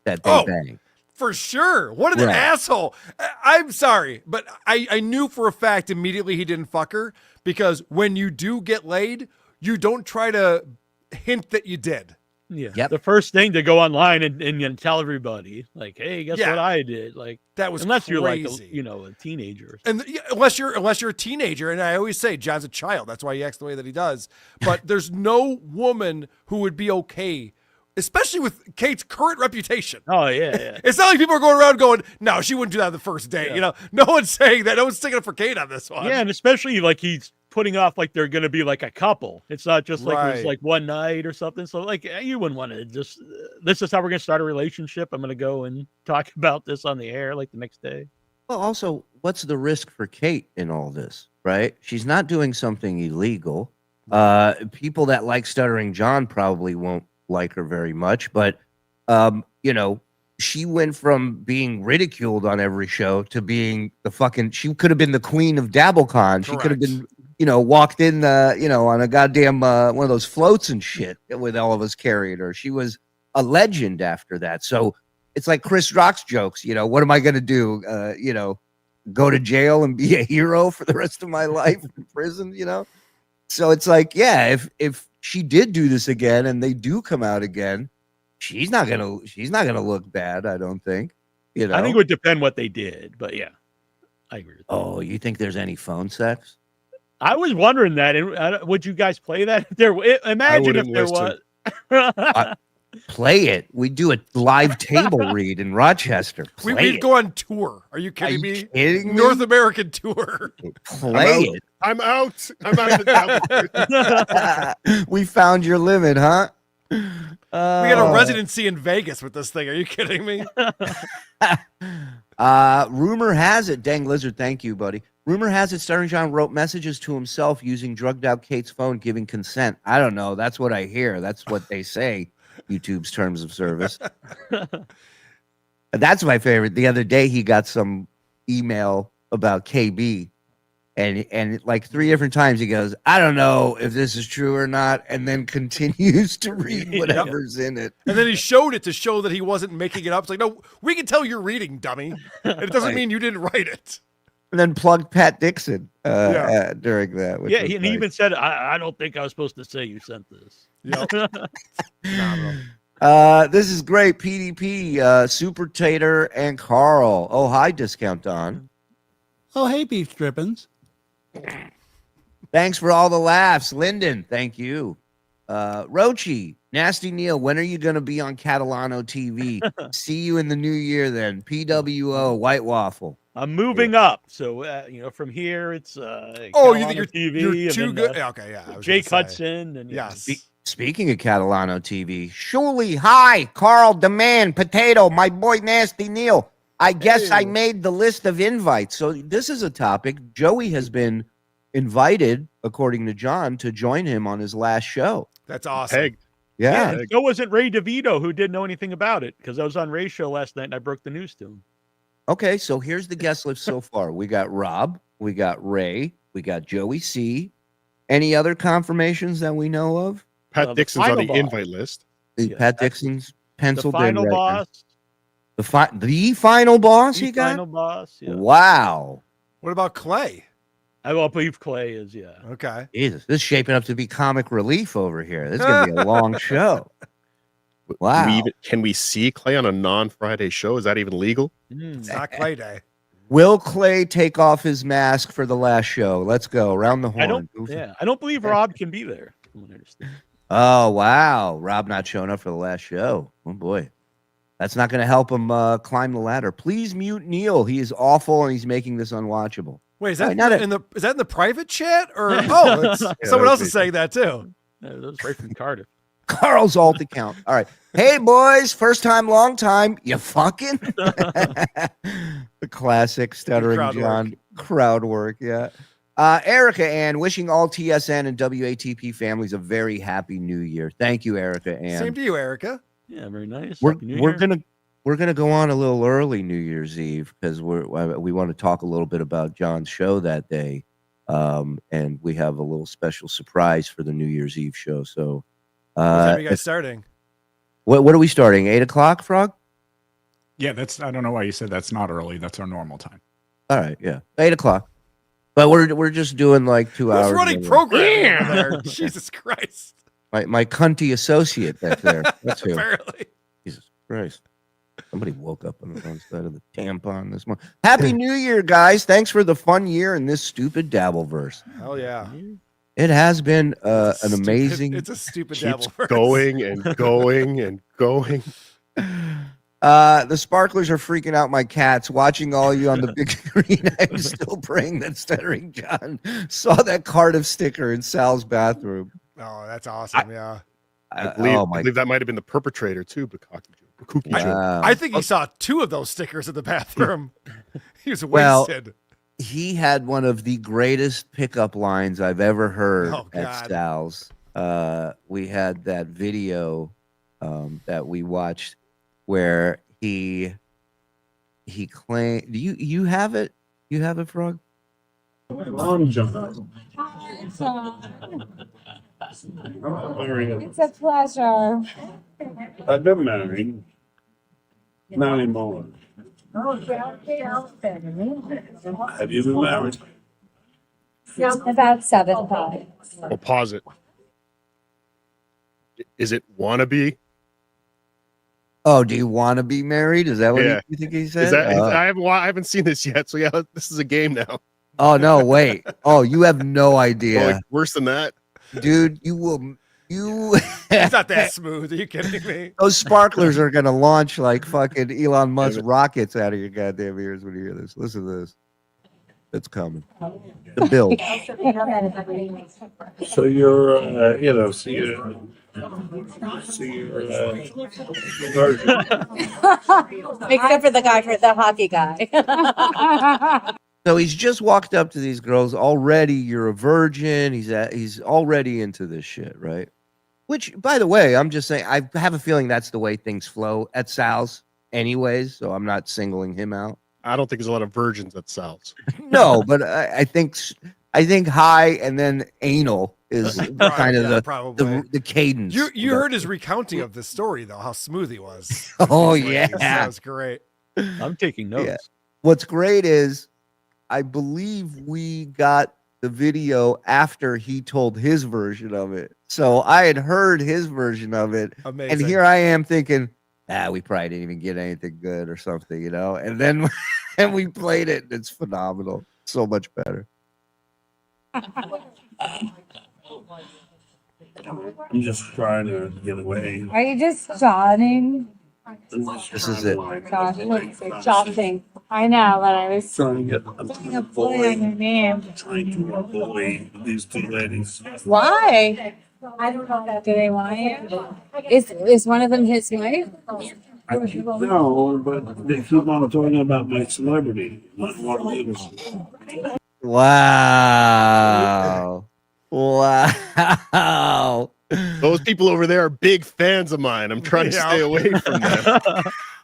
that they banged? For sure. What an asshole. I'm sorry, but I knew for a fact immediately he didn't fuck her, because when you do get laid, you don't try to hint that you did. Yeah. The first thing to go online and tell everybody, like, hey, guess what I did? Like, that was unless crazy. You're like a teenager. And unless you're a teenager, and I always say John's a child. That's why he acts the way that he does. But there's no woman who would be okay, especially with Kate's current reputation. Oh, yeah. It's not like people are going around going, no, she wouldn't do that on the first date. Yeah. You know, no one's saying that. No one's sticking up for Kate on this one. Yeah, and especially like he's putting off like they're going to be like a couple. It's not just like it was like one night or something. So like you wouldn't want to just, this is how we're going to start a relationship. I'm going to go and talk about this on the air like the next day. Well, also, what's the risk for Kate in all this, right? She's not doing something illegal. People that like Stuttering John probably won't like her very much, but you know, she went from being ridiculed on every show to being she could have been the queen of DabbleCon. She could have been, you know, walked in on a goddamn one of those floats and shit with all of us carrying her. She was a legend after that. So it's like Chris Rock's jokes, you know, what am I going to do? You know, go to jail and be a hero for the rest of my life in prison, you know? So it's like, yeah, if she did do this again and they do come out again, she's not gonna look bad, I don't think. You know, I think it would depend what they did, but yeah, I agree with that. Oh, you think there's any phone sex? I was wondering that. And would you guys play that? Imagine if there was. Play it. We do a live table read in Rochester. We'd go on tour. Are you kidding me? North American tour. Play it. I'm out. I'm out of the We found your limit, huh? We got a residency in Vegas with this thing. Are you kidding me? Rumor has it, Dang Lizard, thank you, buddy. Rumor has it Stuttering John wrote messages to himself using drugged out Kate's phone, giving consent. I don't know. That's what I hear. That's what they say. YouTube's terms of service. That's my favorite. The other day he got some email about KB, and like 3 different times he goes, I don't know if this is true or not, and then continues to read whatever's in it. And then he showed it to show that he wasn't making it up. It's like, no, we can tell you're reading, dummy. And it doesn't mean you didn't write it. And then plugged Pat Dixon during that. Yeah, and he even said, I don't think I was supposed to say you sent this. This is great. PDP, Super Tater, and Carl. Oh, hi, Discount Don. Oh, hey, Beef Strippins. Thanks for all the laughs, Lyndon. Thank you. Rochi, Nasty Neal, when are you going to be on Catalano TV? See you in the new year then. PWO, White Waffle. I'm moving up, so from here it's you think Catalano TV. You're too good? Okay, yeah. Jake Hudson and yes. Speaking of Catalano TV, Shuli, hi, Carl, the man, Potato, my boy Nasty Neal. I guess I made the list of invites. So this is a topic. Joey has been invited, according to John, to join him on his last show. That's awesome. Pegged. Yeah. So wasn't Ray DeVito, who didn't know anything about it, because I was on Ray's show last night and I broke the news to him. Okay, so here's the guest list so far. We got Rob, we got Ray, we got Joey C. Any other confirmations that we know of? Pat Dixon's on the boss. invite list. Pat Dixon's penciled The final in right boss. now. The final boss The he got? final boss. Yeah. Wow. What about Clay? I believe Clay is, yeah. Okay. Jesus, this is shaping up to be comic relief over here. This is going to be a long show. Wow. Can we see Clay on a non-Friday show? Is that even legal? It's not Clay Day. Will Clay take off his mask for the last show? Let's go. Round the horn. I don't believe Rob can be there. From what I understand. Oh, wow. Rob not showing up for the last show. Oh, boy. That's not going to help him climb the ladder. Please mute Neal. He is awful, and he's making this unwatchable. Wait, is that is that in the private chat? Or someone else is saying that, too. That was right from Cardiff. Carl's alt account. All right. Hey, boys. First time, long time. You fucking? The classic Stuttering John crowd work. Yeah. Erica Ann, wishing all TSN and WATP families a very happy new year. Thank you, Erica Ann. Same to you, Erica. Yeah, very nice. We're gonna go on a little early New Year's Eve because we want to talk a little bit about John's show that day, and we have a little special surprise for the New Year's Eve show. So, what time are you guys starting? What are we starting? 8 o'clock, Frog? Yeah, I don't know why you said that's not early. That's our normal time. All right, yeah, 8 o'clock. But we're just doing like 2 hours. Who's running programming over there? Jesus Christ. My cunty associate back there. That's who. Apparently. Jesus Christ. Somebody woke up on the wrong side of the tampon this morning. Happy New Year, guys. Thanks for the fun year in this stupid Dabbleverse. Hell yeah. It has been an amazing. It's a stupid keeps Dabbleverse. going and going and going. The sparklers are freaking out my cats. Watching all you on the big screen, I'm still praying that Stuttering John saw that Cardiff sticker in Sal's bathroom. Oh, that's awesome. Yeah. I believe that might have been the perpetrator too, I think he saw 2 of those stickers in the bathroom. He was wasted. He had one of the greatest pickup lines I've ever heard at Sal's. We had that video that we watched where he claimed. You have it? You have it, Frog? It's a pleasure. I've been married. Not anymore. Have you been married? About 7 times. Well, pause it. Is it wannabe? Oh, do you want to be married? Is that what you think he said? I haven't seen this yet, so yeah, this is a game now. Oh no, wait. Oh, you have no idea. Oh, like worse than that, dude. You It's not that smooth. Are you kidding me? Those sparklers are gonna launch like fucking Elon Musk rockets out of your goddamn ears when you hear this. Listen to this. It's coming. The build. So you're, Except for the hockey guy. So he's just walked up to these girls. Already, you're a virgin. He's already into this shit, right? Which, by the way, I'm just saying, I have a feeling that's the way things flow at Sal's, anyways. So I'm not singling him out. I don't think there's a lot of virgins at Sal's. No, but I think high and then anal is kind of the cadence. You heard his recounting of the story though, how smooth he was. Oh yeah, that was great. I'm taking notes. Yeah. What's great is I believe we got the video after he told his version of it. So I had heard his version of it. Amazing. And here I am thinking, we probably didn't even get anything good or something, you know? And then and we played it and it's phenomenal. So much better. I'm just trying to get away. Are you just jotting? This is it. Jotting. I know, but I was Trying to putting a bully on your name. trying to avoid these two ladies. Why? I don't know. Do they want you? Is one of them his wife? No, but they keep on talking about my celebrity. Wow. Wow. Those people over there are big fans of mine. I'm trying to stay away from them.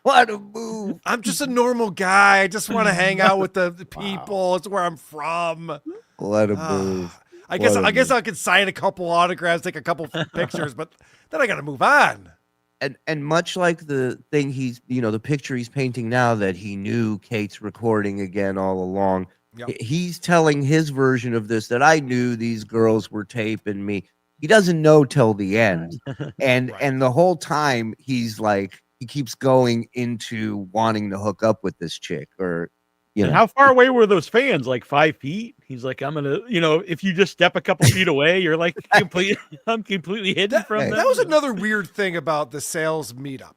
What a move. I'm just a normal guy. I just want to hang out with the people. It's where I'm from. What a move. I guess I could sign a couple autographs, take a couple pictures, but then I got to move on. And much like the thing the picture he's painting now that he knew Kate's recording again all along, he's telling his version of this that I knew these girls were taping me. He doesn't know till the end. And the whole time he's like, he keeps going into wanting to hook up with this chick or, And how far away were those fans? Like 5 feet? He's like, I'm going to, if you just step a couple feet away, you're like, I'm completely hidden from them. That was another weird thing about the sales meetup.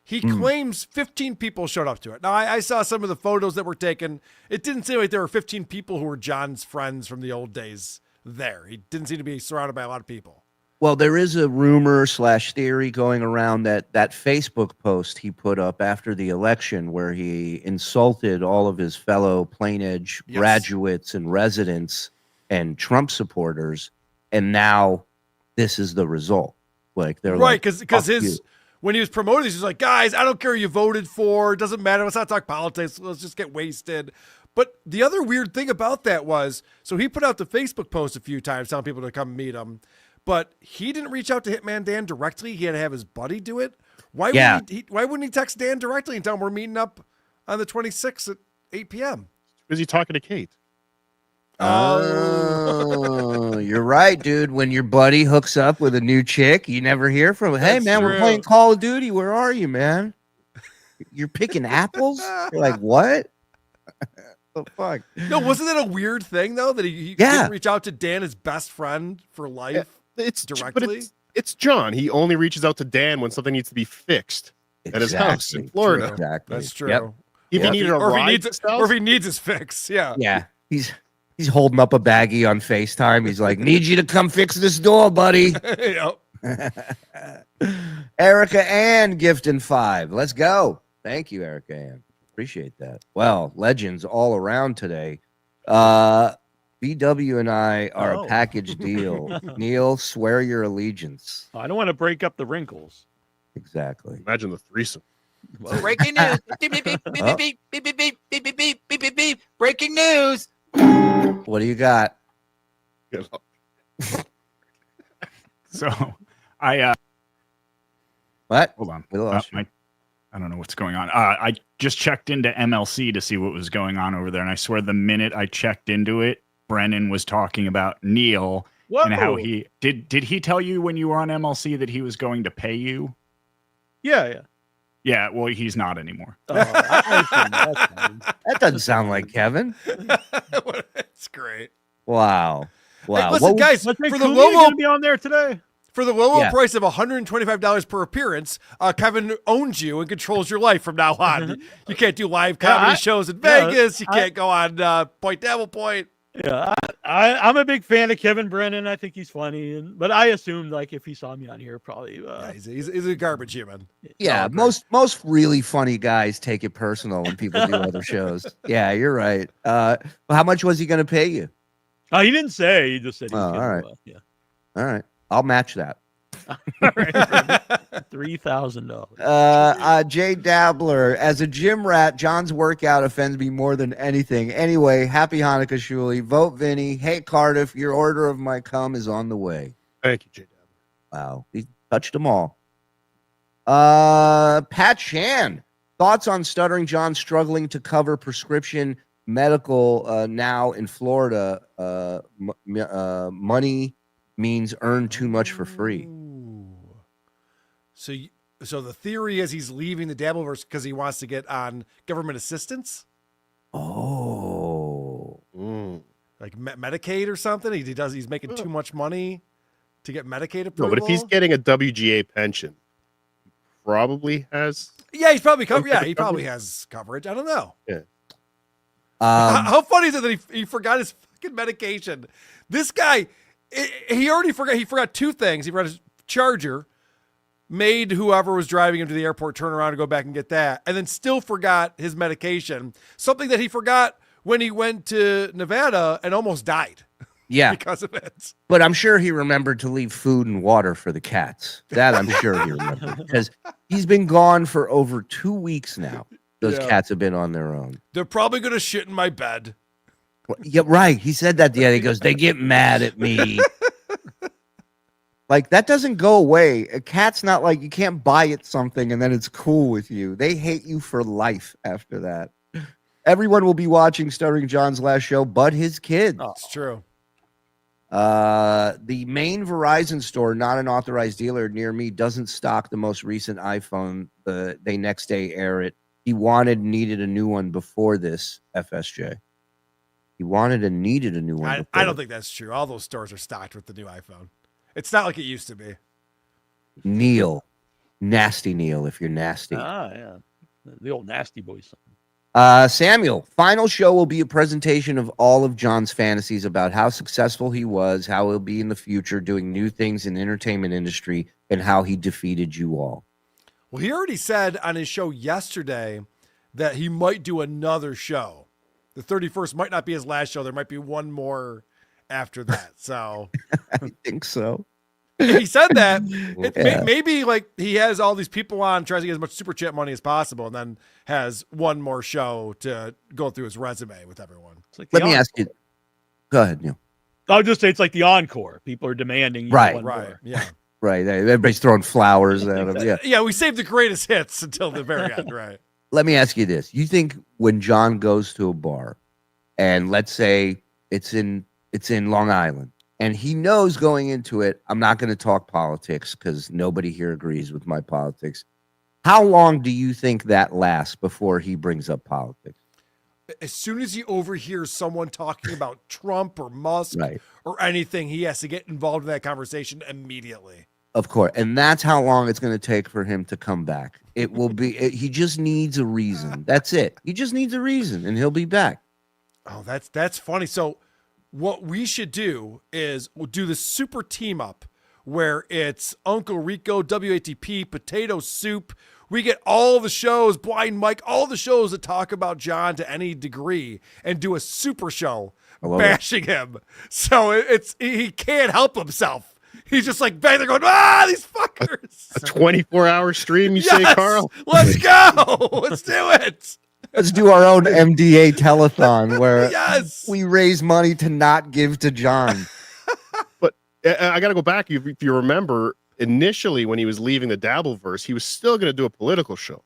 He claims 15 people showed up to it. Now, I saw some of the photos that were taken. It didn't seem like there were 15 people who were John's friends from the old days there. He didn't seem to be surrounded by a lot of people. Well, there is a rumor / theory going around that Facebook post he put up after the election where he insulted all of his fellow Plain Edge graduates and residents and Trump supporters. And now this is the result. Like they're right. Like, Because when he was promoted, he's like, guys, I don't care who you voted for. It doesn't matter. Let's not talk politics. Let's just get wasted. But the other weird thing about that was, so he put out the Facebook post a few times telling people to come meet him. But he didn't reach out to Hitman Dan directly. He had to have his buddy do it. Why wouldn't he text Dan directly and tell him we're meeting up on the 26th at 8 p.m.? Because he's talking to Kate. Oh, you're right, dude. When your buddy hooks up with a new chick, you never hear from him. Hey, man, we're playing Call of Duty. Where are you, man? You're picking apples? You're like, what? The fuck? No, wasn't that a weird thing, though, that he didn't reach out to Dan, his best friend for life? It's directly. But it's John. He only reaches out to Dan when something needs to be fixed at his house in Florida. True. Exactly. That's true. Yep. If he needed a ride, or if he needs his fix, yeah. He's holding up a baggie on FaceTime. He's like, "Need you to come fix this door, buddy." Yep. Erica Ann gifting 5. Let's go. Thank you, Erica Ann. Appreciate that. Well, legends all around today. BW and I are a package deal. Neal, swear your allegiance. I don't want to break up the wrinkles. Exactly. Imagine the threesome. Breaking news. Beep, beep, beep, beep, beep, beep, beep, beep, beep, beep, beep, beep, beep, beep, beep. Breaking news. What do you got? So I what? Hold on. We lost you. I don't know what's going on. I just checked into MLC to see what was going on over there, and I swear the minute I checked into it, Brennan was talking about Neal and how he did he tell you when you were on MLC that he was going to pay you? Yeah. Well, he's not anymore. That doesn't sound like Kevin. That's great. Wow. Hey, listen, guys, for the low be on there today. For the low price of $125 per appearance, Kevin owns you and controls your life from now on. You can't do live comedy shows in Vegas. You can't go on Point DabblePoint. Yeah, I'm a big fan of Kevin Brennan. I think he's funny, but I assumed like if he saw me on here, probably he's a garbage human. Yeah, most really funny guys take it personal when people do other shows. Yeah, you're right. How much was he going to pay you? He didn't say. He just said. All right. All right. I'll match that. $3,000. Jay Dabbler, as a gym rat, John's workout offends me more than anything. Anyway, happy Hanukkah, Shuli. Vote Vinny. Hey, Cardiff, your order of my cum is on the way. Thank you, Jay Dabbler. Wow, he touched them all. Pat Shan, thoughts on Stuttering John struggling to cover prescription medical now in Florida? Money means earn too much for free. So the theory is he's leaving the Dabbleverse because he wants to get on government assistance. Oh, like Medicaid or something. He's making too much money to get Medicaid approval. No, but if he's getting a WGA pension, probably has. Yeah, he's probably covered. Yeah, he probably has coverage. I don't know. Yeah. How funny is it that he forgot his fucking medication? This guy, he already forgot. He forgot two things. He forgot his charger, made whoever was driving him to the airport turn around and go back and get that, and then still forgot his medication. Something that he forgot when he went to Nevada and almost died. Yeah, because of it. But I'm sure he remembered to leave food and water for the cats. That I'm sure he remembered because he's been gone for over 2 weeks now. Those cats have been on their own. They're probably gonna shit in my bed. Yeah, right. He said that the other day. He goes, they get mad at me. Like, that doesn't go away. A cat's not like you can't buy it something and then it's cool with you. They hate you for life after that. Everyone will be watching Stuttering John's last show, but his kids. Oh, it's true. The main Verizon store, not an authorized dealer near me, doesn't stock the most recent iPhone. They next day air it. He needed a new one before this, FSJ. He needed a new one. I don't think that's true. All those stores are stocked with the new iPhone. It's not like it used to be. Neal. Nasty Neal, if you're nasty. Yeah. The old nasty boy son. Samuel, final show will be a presentation of all of John's fantasies about how successful he was, how he'll be in the future doing new things in the entertainment industry, and how he defeated you all. Well, he already said on his show yesterday that he might do another show. The 31st might not be his last show. There might be one more after that. So I think so. He said that maybe like he has all these people on, tries to get as much super chat money as possible, and then has one more show to go through his resume with everyone. Let me ask you. Go ahead, Neal. I'll just say it's like the encore. People are demanding. Right. More. Yeah. Right. Everybody's throwing flowers at him. Yeah. Yeah. We saved the greatest hits until the very end. Right. Let me ask you this. You think when John goes to a bar and let's say it's in Long Island, and he knows going into it, I'm not going to talk politics because nobody here agrees with my politics. How long do you think that lasts before he brings up politics? As soon as he overhears someone talking about Trump or Musk or anything, he has to get involved in that conversation immediately. Of course. And that's how long it's going to take for him to come back. It will be, he just needs a reason. That's it. He just needs a reason and he'll be back. Oh, that's funny. So what we should do is we'll do the super team up where it's Uncle Rico, WATP, Potato Soup. We get all the shows, Blind Mike, all the shows that talk about John to any degree and do a super show bashing him. So he can't help himself. He's just like back there going, these fuckers. A 24-hour stream, you say, Carl? Let's go. Let's do it. Let's do our own MDA telethon where yes, we raise money to not give to John. But I got to go back. If you remember, initially when he was leaving the Dabbleverse, he was still going to do a political show.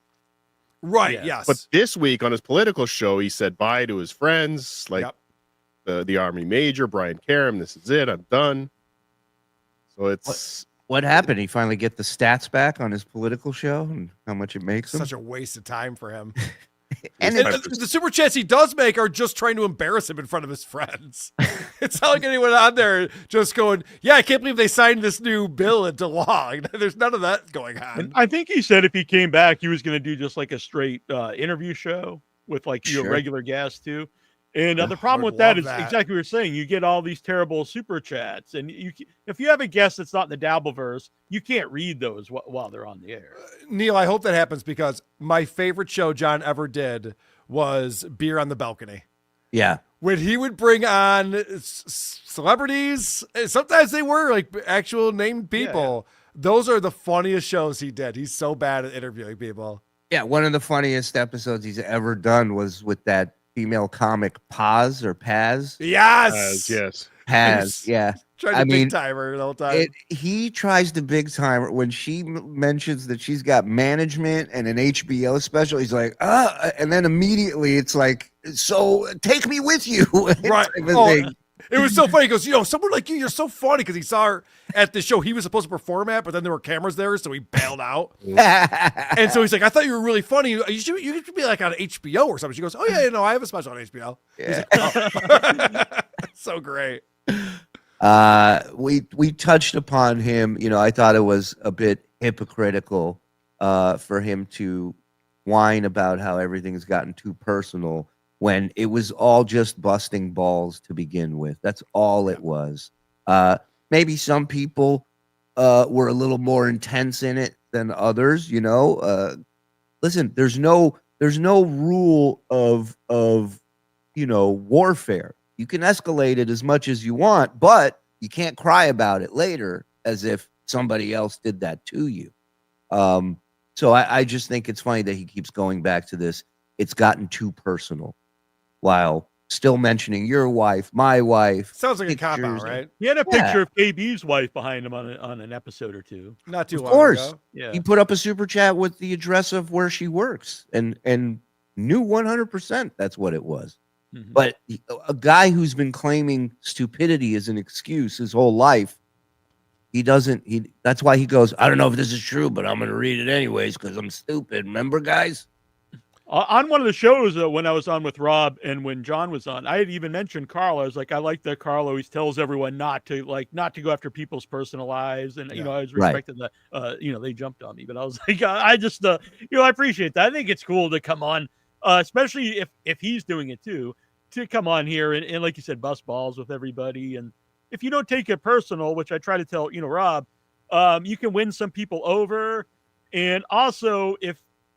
Right, yes. But this week on his political show, he said bye to his friends, like the Army Major, Brian Karam. This is it. I'm done. So it's... What happened? He finally get the stats back on his political show and how much it makes him? Such a waste of time for him. And the super chats he does make are just trying to embarrass him in front of his friends. It's not like anyone on there just going, yeah, I can't believe they signed this new bill into law. There's none of that going on. And I think he said if he came back, he was going to do just like a straight interview show with like regular guests too. And the problem with that is exactly what you're saying. You get all these terrible super chats, and if you have a guest that's not in the Dabbleverse, you can't read those while they're on the air. Neal, I hope that happens because my favorite show John ever did was Beer on the Balcony. Yeah. When he would bring on celebrities, sometimes they were like actual named people. Yeah. Those are the funniest shows he did. He's so bad at interviewing people. Yeah, one of the funniest episodes he's ever done was with that female comic Paz. Yes. Paz. Yeah. Trying to big timer the whole time. He tries to big timer when she mentions that she's got management and an HBO special. He's like, and then immediately it's like, so take me with you. Right. It was so funny. He goes, someone like you, you're so funny because he saw her at the show he was supposed to perform at, but then there were cameras there, so he bailed out. And so he's like, I thought you were really funny. You should be like on HBO or something. She goes, oh, yeah, I have a special on HBO. Yeah. Like, So great. We touched upon him. You know, I thought it was a bit hypocritical for him to whine about how everything's gotten too personal when it was all just busting balls to begin with. That's all it was. Maybe some people were a little more intense in it than others, you know. Listen, there's no rule of warfare. You can escalate it as much as you want, but you can't cry about it later as if somebody else did that to you. So I just think it's funny that he keeps going back to this. It's gotten too personal while still mentioning your wife, my wife. Sounds like a cop-out, right? He had a picture of KB's wife behind him on an episode or two. Not too Of long course. ago. Yeah. He put up a super chat with the address of where she works and knew 100% that's what it was. Mhm. But a guy who's been claiming stupidity as an excuse his whole life, that's why he goes, I don't know if this is true, but I'm going to read it anyways because I'm stupid. Remember, guys? On one of the shows when I was on with Rob and when John was on, I had even mentioned Carl. I was like, I like that Carl always tells everyone not to go after people's personal lives. And, you know, I was respecting that, they jumped on me, but I was like, I just, I appreciate that. I think it's cool to come on, especially if he's doing it too, to come on here and like you said, bust balls with everybody. And if you don't take it personal, which I try to tell, Rob, you can win some people over. And also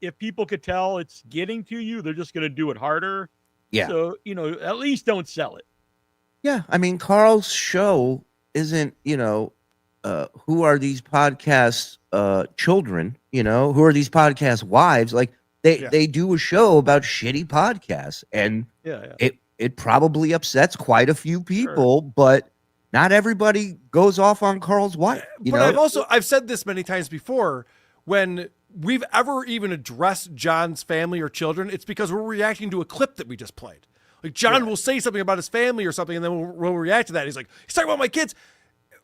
if people could tell it's getting to you, they're just going to do it harder. Yeah. So, at least don't sell it. Yeah. I mean, Carl's show isn't, who are these podcast children? Who are these podcast wives? Like they do a show about shitty podcasts, and it probably upsets quite a few people, but not everybody goes off on Carl's wife. I've said this many times before, when we've ever even addressed John's family or children, it's because we're reacting to a clip that we just played. Like John will say something about his family or something, and then we'll react to that. He's like, he's talking about my kids.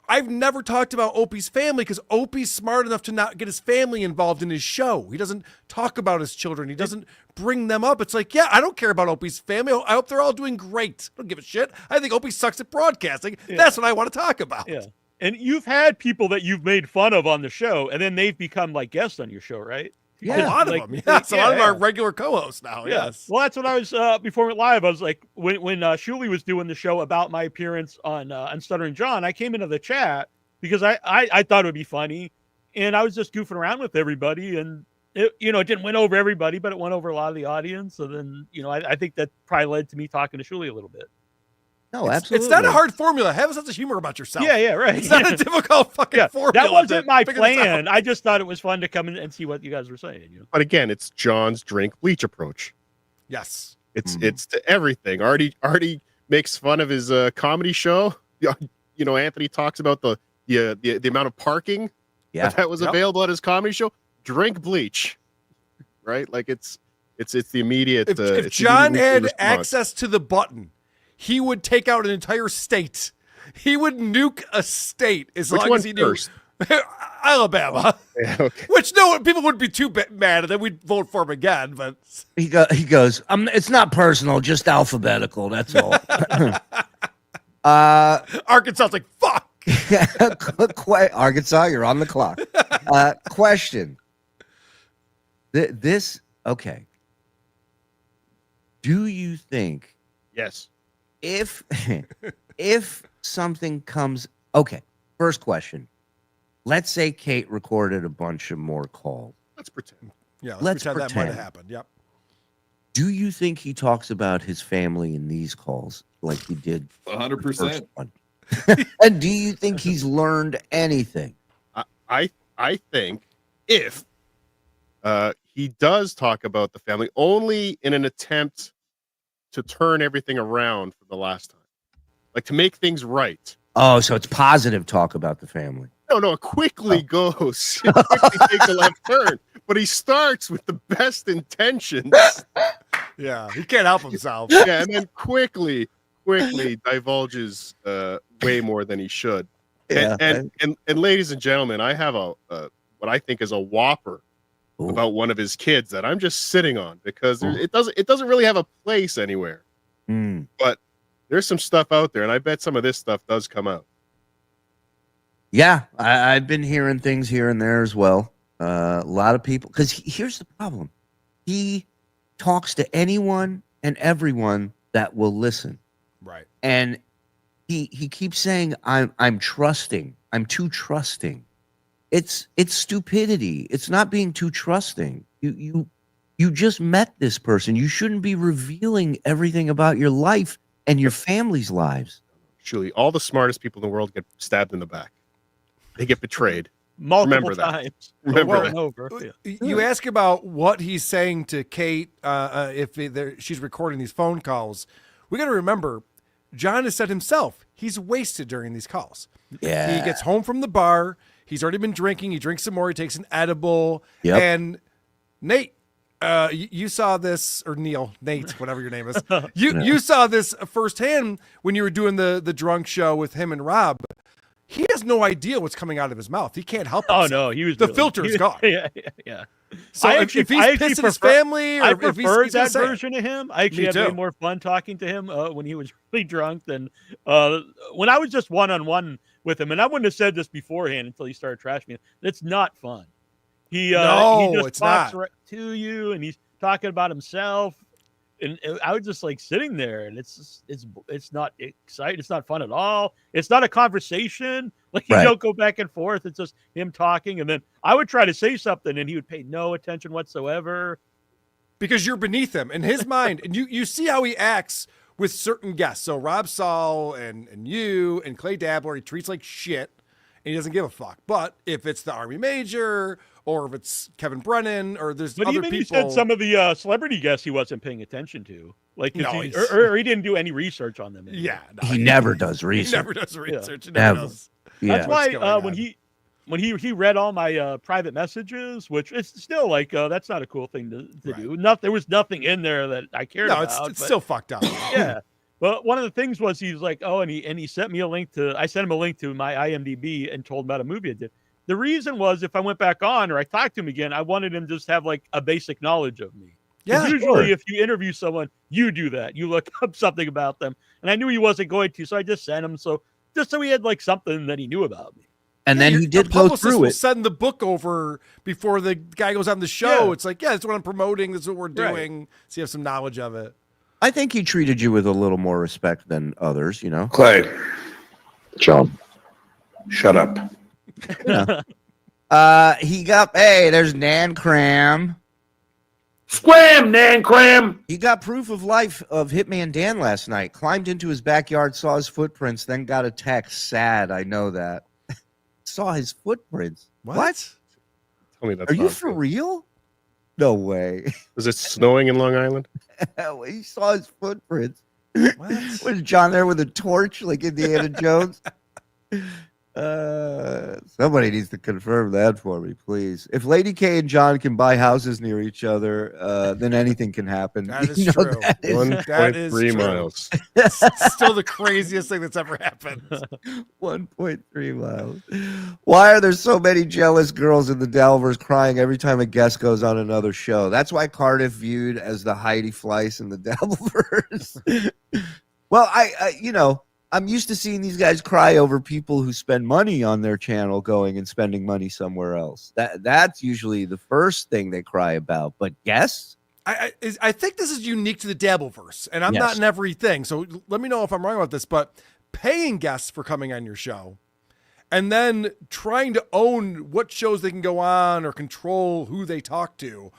I've never talked about Opie's family because Opie's smart enough to not get his family involved in his show. He doesn't talk about his children. He doesn't bring them up. It's like, yeah, I don't care about Opie's family. I hope they're all doing great. I don't give a shit. I think Opie sucks at broadcasting. Yeah. That's what I want to talk about. Yeah. And you've had people that you've made fun of on the show, and then they've become like guests on your show, right? Yeah, a lot of them. Yeah, a lot of our regular co-hosts now. Yeah. Yes. Well, that's what I was before we went live. I was like, when Shuli was doing the show about my appearance on Stuttering John, I came into the chat because I thought it would be funny, and I was just goofing around with everybody, and it didn't win over everybody, but it won over a lot of the audience. So then I think that probably led to me talking to Shuli a little bit. No, absolutely. It's not a hard formula. Have a sense of humor about yourself. Yeah, right. It's not a difficult fucking formula. That wasn't my plan. I just thought it was fun to come in and see what you guys were saying. But again, it's John's drink bleach approach. Yes. It's to everything. Artie makes fun of his comedy show. Anthony talks about the amount of parking that was available at his comedy show. Drink bleach, right? Like it's the immediate. If John had access to the button, he would take out an entire state. He would nuke a state as long as he knew. Alabama. Yeah, okay. Which people wouldn't be too mad, and then we'd vote for him again. But he goes, it's not personal, just alphabetical. That's all. Arkansas's like, fuck. Arkansas, you're on the clock. Question. Okay. Do you think? Yes. If something comes, okay. First question. Let's say Kate recorded a bunch of more calls. Let's pretend. Yeah, let's pretend that might have happened. Yep. Do you think he talks about his family in these calls like he did? 100%. And do you think he's learned anything? I think if he does talk about the family only in an attempt to turn everything around for the last time, like to make things right. Oh, so it's positive talk about the family. No, it quickly goes. It quickly takes a left turn, but he starts with the best intentions. Yeah, he can't help himself. Yeah, and then quickly divulges way more than he should. Yeah. And ladies and gentlemen, I have a what I think is a whopper about one of his kids that I'm just sitting on because it doesn't really have a place anywhere. But There's some stuff out there, and I bet some of this stuff does come out. Yeah, I've been hearing things here and there as well. A lot of people, because here's the problem. He talks to anyone and everyone that will listen. Right. And he keeps saying, I'm trusting. I'm too trusting. It's stupidity. It's not being too trusting. You just met this person. You shouldn't be revealing everything about your life and your family's lives. Shuli, all the smartest people in the world get stabbed in the back. They get betrayed. Multiple Remember that. times. Remember Over that. and over. Yeah. You ask about what he's saying to Kate if she's recording these phone calls. We got to remember, John has said himself, he's wasted during these calls. Yeah. He gets home from the bar. He's already been drinking. He drinks some more. He takes an edible. Yep. And Nate, you saw this, or Neal, Nate, whatever your name is. You saw this firsthand when you were doing the drunk show with him and Rob. He has no idea what's coming out of his mouth. He can't help himself. Oh no, he was the filter's gone. Yeah. So if he's pissed at his family, or I if he's preferred that gonna say it. version of him. I actually Me had too. way more fun talking to him when he was really drunk than when I was just one-on-one with him. And I wouldn't have said this beforehand until he started trashing me. It's not fun. He just it's talks not. right to you, and he's talking about himself. And I was just like sitting there, and it's not exciting. It's not fun at all. It's not a conversation. Like you don't go back and forth. It's just him talking, and then I would try to say something, and he would pay no attention whatsoever. Because you're beneath him in his mind, and you see how he acts with certain guests. So Rob Saul and you and Clay Dabbler, he treats like shit, and he doesn't give a fuck. But if it's the Army Major, or if it's Kevin Brennan, or there's But other even people, he said some of the celebrity guests he wasn't paying attention to, like No, or he didn't do any research on them. yeah, no, He never does research. He never does research. He Never. never does. That's Yeah. why when he read all my private messages, which it's still like that's not a cool thing to do. There was nothing in there that I cared No, about. it's still fucked up. Yeah. But one of the things was he's like, oh, and he sent me a link to. I sent him a link to my IMDb and told him about a movie I did. The reason was if I went back on or I talked to him again, I wanted him to just have like a basic knowledge of me. Yeah, usually if you interview someone, you do that. You look up something about them, and I knew he wasn't going to, so I just sent him so he had like something that he knew about me. And then he did go through will it. send the book over before the guy goes on the show. Yeah. It's like, yeah, that's what I'm promoting. That's what we're doing. So you have some knowledge of it. I think he treated you with a little more respect than others, you know. Clay, John, shut up. There's Nan Cram. Scram, Nan Cram. He got proof of life of Hitman Dan last night. Climbed into his backyard, saw his footprints, then got a text. Sad, I know that. Saw his footprints. What? Tell me that's Are you not for true. real? No way. Was it snowing in Long Island? He saw his footprints. Was John there with a torch like Indiana Jones? Somebody needs to confirm that for me, please. If Lady K and John can buy houses near each other, then anything can happen. That is You know, true. that is- 1.3 miles. Still the craziest thing that's ever happened. 1.3 miles. Why are there so many jealous girls in the Dabbleverse crying every time a guest goes on another show? That's why Cardiff viewed as the Heidi Fleiss in the Dabbleverse. Well, I'm used to seeing these guys cry over people who spend money on their channel going and spending money somewhere else. That's usually the first thing they cry about. But guests? I think this is unique to the Dabbleverse, and I'm not in everything. So let me know if I'm wrong about this, but paying guests for coming on your show and then trying to own what shows they can go on or control who they talk to.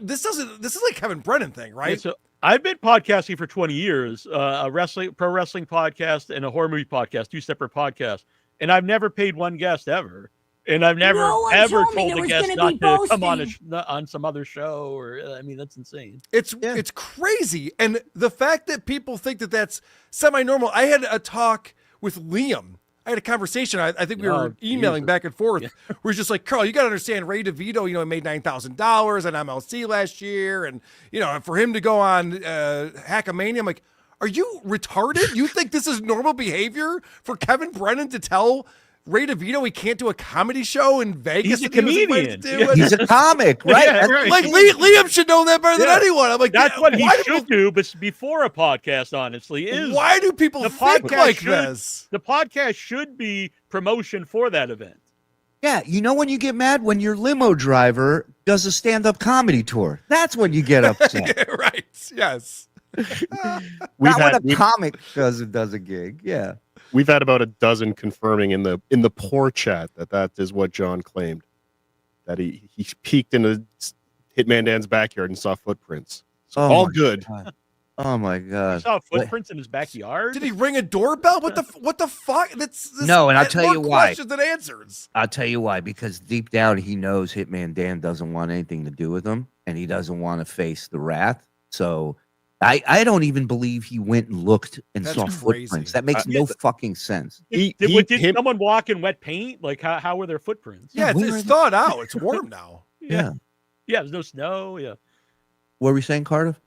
This is like Kevin Brennan thing, right? Yeah, so I've been podcasting for 20 years, a pro wrestling podcast and a horror movie podcast, 2 separate podcasts. And I've never paid one guest ever. And I've never, ever told a guest not to come on some other show that's insane. It's crazy. And the fact that people think that that's semi-normal. I had a talk with Liam. I had a conversation. I think we were emailing back and forth. We're just like, Carl, you got to understand Ray DeVito, he made $9,000 on MLC last year. And, for him to go on Hackamania, I'm like, are you retarded? You think this is normal behavior for Kevin Brennan to tell Ray DeVito, he can't do a comedy show in Vegas. He's a that he was comedian. invited to do? Yeah. He's a comic, right? Yeah, right. Like Liam should know that better than Yeah. anyone. I'm like, That's what he why should do, but before a podcast, honestly, is Why do people the think podcast like should, this? The podcast should be promotion for that event. Yeah, you know when you get mad? When your limo driver does a stand-up comedy tour. That's when you get upset. Right, yes. Not when a comic does a gig. Yeah. We've had about a dozen confirming in the poor chat that is what John claimed. That he peeked into Hitman Dan's backyard and saw footprints. So all good. God. Oh my God! He saw footprints in his backyard. Did he ring a doorbell? What the fuck? That's No, and I'll tell you why. Questions than answers. I'll tell you why. Because deep down he knows Hitman Dan doesn't want anything to do with him, and he doesn't want to face the wrath. So I don't even believe he went and looked and That's saw crazy. footprints. That makes no fucking sense. Did someone walk in wet paint? Like how were their footprints? Yeah, it's thawed out. It's warm now. Yeah. Yeah, there's no snow. Yeah. What were we saying, Cardiff?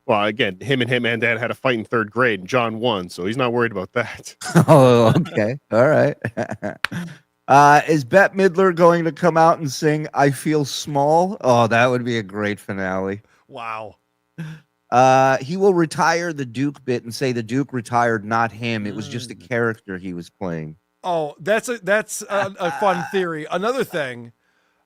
Well, again, him and Hitman Dan had a fight in third grade, and John won, so he's not worried about that. Oh, okay. All right. Is Bette Midler going to come out and sing "I Feel Small"? Oh, that would be a great finale. Wow. He will retire the Duke bit and say the Duke retired, not him. It was just a character he was playing. Oh, that's a fun theory. Another thing.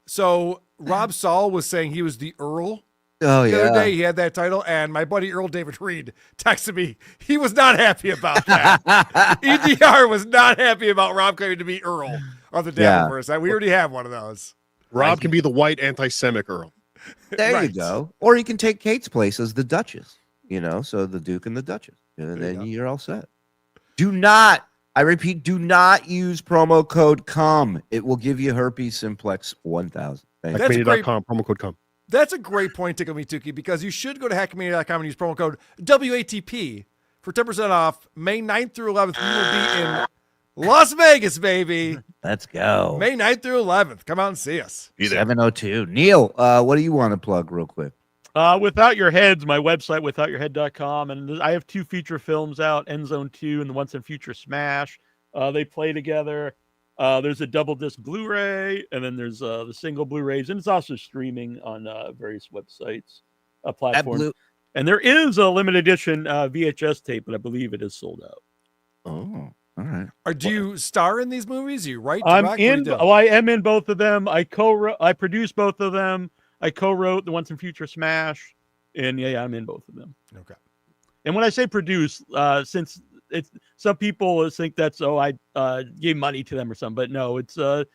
So Rob Saul was saying he was the Earl. Oh, the other yeah. day he had that title, and my buddy Earl David Reed texted me. He was not happy about that. EDR was not happy about Rob claiming to be Earl on the Dabbleverse. We already have one of those. Rob can be the white anti-Semitic Earl. There you go. Or he can take Kate's place as the Duchess, so the Duke and the Duchess. And then you're all set. Do not, I repeat, do not use promo code COME. It will give you herpes simplex 1000. Hackmedia.com, promo code COME. That's a great point, Tickle Me Tookie, because you should go to hackmedia.com and use promo code WATP for 10% off. May 9th through 11th, we will be in Las Vegas, baby. Let's go. May 9th through 11th. Come out and see us. 702. Neal, what do you want to plug real quick? Without Your Heads, my website, withoutyourhead.com. And I have 2 feature films out, End Zone 2 and the Once in Future Smash. They play together. There's a double disc Blu-ray, and then there's the single Blu-rays, and it's also streaming on various websites, platforms. And there is a limited edition VHS tape, but I believe it is sold out. Oh, all right. Do you star in these movies? You write? I'm direct, in. Oh, I am in both of them. I produced both of them. I co-wrote the Once in Future Smash, and yeah, I'm in both of them. Okay. And when I say produce, since it's some people think that's I gave money to them or something, but no, it's like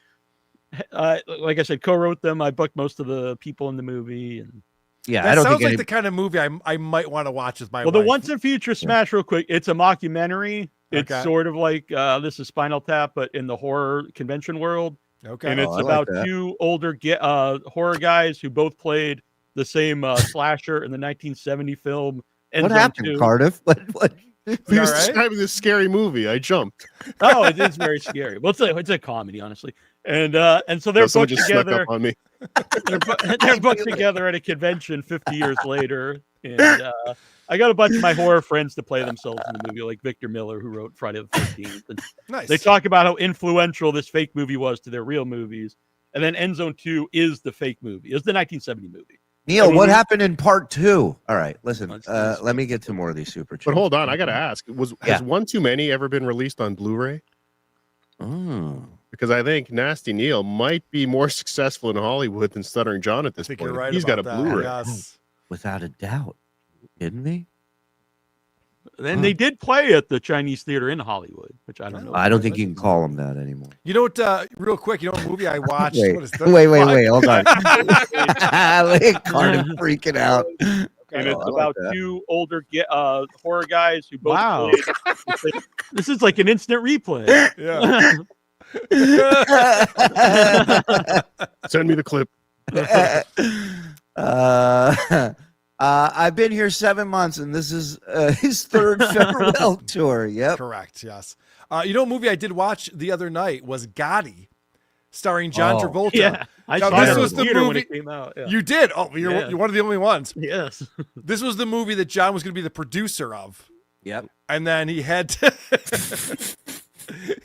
I said, co-wrote them. I booked most of the people in the movie, and yeah, that sounds like the kind of movie I might want to watch with my wife. The Once in Future Smash, real quick, it's a mockumentary. It's sort of like this is Spinal Tap, but in the horror convention world. Okay, and it's about 2 older horror guys who both played the same slasher in the 1970 film. What happened, Cardiff? What? He was describing this scary movie. I jumped. Oh, it is very scary. Well, it's a comedy, honestly. And so they're booked together. Up on me. they're booked together at a convention 50 years later. And I got a bunch of my horror friends to play themselves in the movie, like Victor Miller, who wrote Friday the 13th. And nice. They talk about how influential this fake movie was to their real movies. And then End Zone 2 is the fake movie. It's the 1970 movie. Neal, what happened in part 2? All right, listen, let me get to more of these super chats. But hold on, I got to ask, has One Too Many ever been released on Blu-ray? Oh. Because I think Nasty Neal might be more successful in Hollywood than Stuttering John at this point. You're right. He's got a that. Blu-ray. Yes. Without a doubt. Didn't he? And they did play at the Chinese Theater in Hollywood, which I don't know. I don't think you can call them that anymore. You know what? Real quick, you know what movie I watched? Wait, what is wait, hold on. Cardiff freaking out. And it's about 2 older horror guys who both played. This is like an instant replay. Yeah. Send me the clip. I've been here 7 months, and this is his 3rd farewell tour. Yep. Correct, yes. You know, a movie I did watch the other night was Gotti, starring John Travolta. Yeah, I saw this it was the movie movie when it came out. Yeah. You did? Oh, you're one of the only ones. Yes. This was the movie that John was going to be the producer of. Yep. And then he had to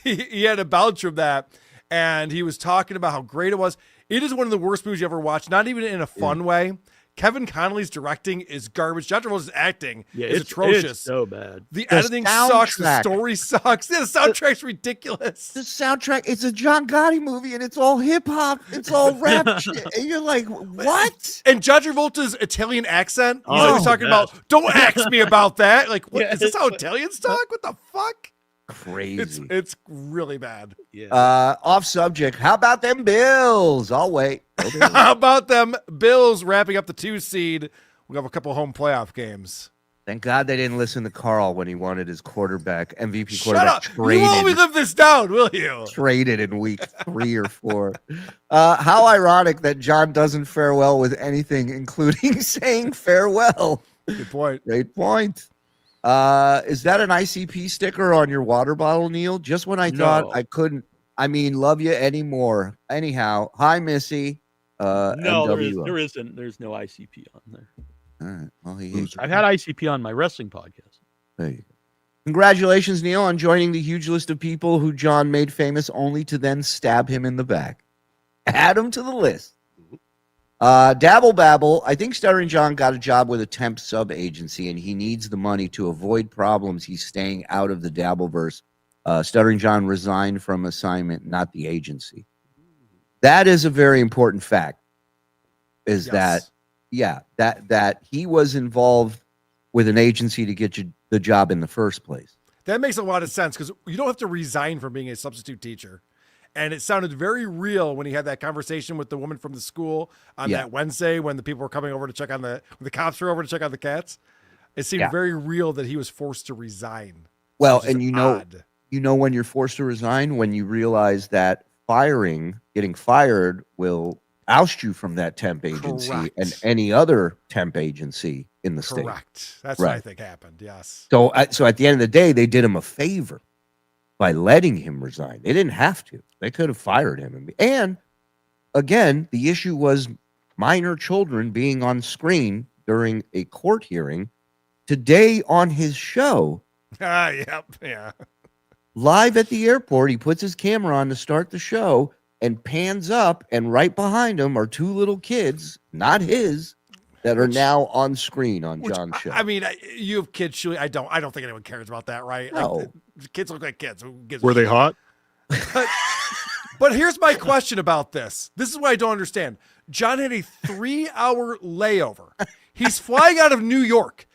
he had a bounce from that, and he was talking about how great it was. It is one of the worst movies you ever watched, not even in a fun way. Kevin Connolly's directing is garbage. John Travolta's acting is atrocious. It's so bad. The editing sucks. The story sucks. Yeah, the soundtrack's ridiculous. The soundtrack, it's a John Gotti movie, and it's all hip hop. It's all rap shit. And you're like, what? And John Travolta's Italian accent, he's always talking about, don't ask me about that. Like, what is this how Italians talk? What the fuck? Crazy. It's really bad. Off subject. How about them Bills? I'll wait. How about them Bills wrapping up the 2 seed? We have a couple home playoff games. Thank God they didn't listen to Karl when he wanted his quarterback, MVP Shut quarterback up. traded. You won't live this down, will you? Traded in week 3 or 4. How ironic that John doesn't fare well with anything, including saying farewell. Good point. Great point. Is that an ICP sticker on your water bottle, Neal? Just when I thought I couldn't, love you anymore. Anyhow, hi, Missy. No, there isn't. There's no ICP on there. All right. Well, I've had ICP on my wrestling podcast. There you go. Congratulations, Neal, on joining the huge list of people who John made famous only to then stab him in the back. Add him to the list. Dabble. I think Stuttering John got a job with a temp sub agency, and he needs the money to avoid problems. He's staying out of the Dabbleverse. Stuttering John resigned from assignment, not the agency. That is a very important fact. That he was involved with an agency to get you the job in the first place. That makes a lot of sense because you don't have to resign from being a substitute teacher. And it sounded very real when he had that conversation with the woman from the school on that Wednesday when the people were coming over to check on the cops were over to check on the cats. It seemed very real that he was forced to resign. Well, and you know when you're forced to resign, when you realize that getting fired will oust you from that temp agency and any other temp agency in the state. Correct. That's what I think happened. Yes. So at the end of the day, they did him a favor by letting him resign. They didn't have to. They could have fired him. And again, the issue was minor children being on screen during a court hearing. Today on his show, live at the airport, he puts his camera on to start the show and pans up, and right behind him are 2 little kids, not his, that are now on screen on John's show. I mean, you have kids, Shuli. I don't think anyone cares about that, right? No. Kids look like kids. Were they hot? But here's my question about this. This is what I don't understand. John had a 3-hour layover. He's flying out of New York.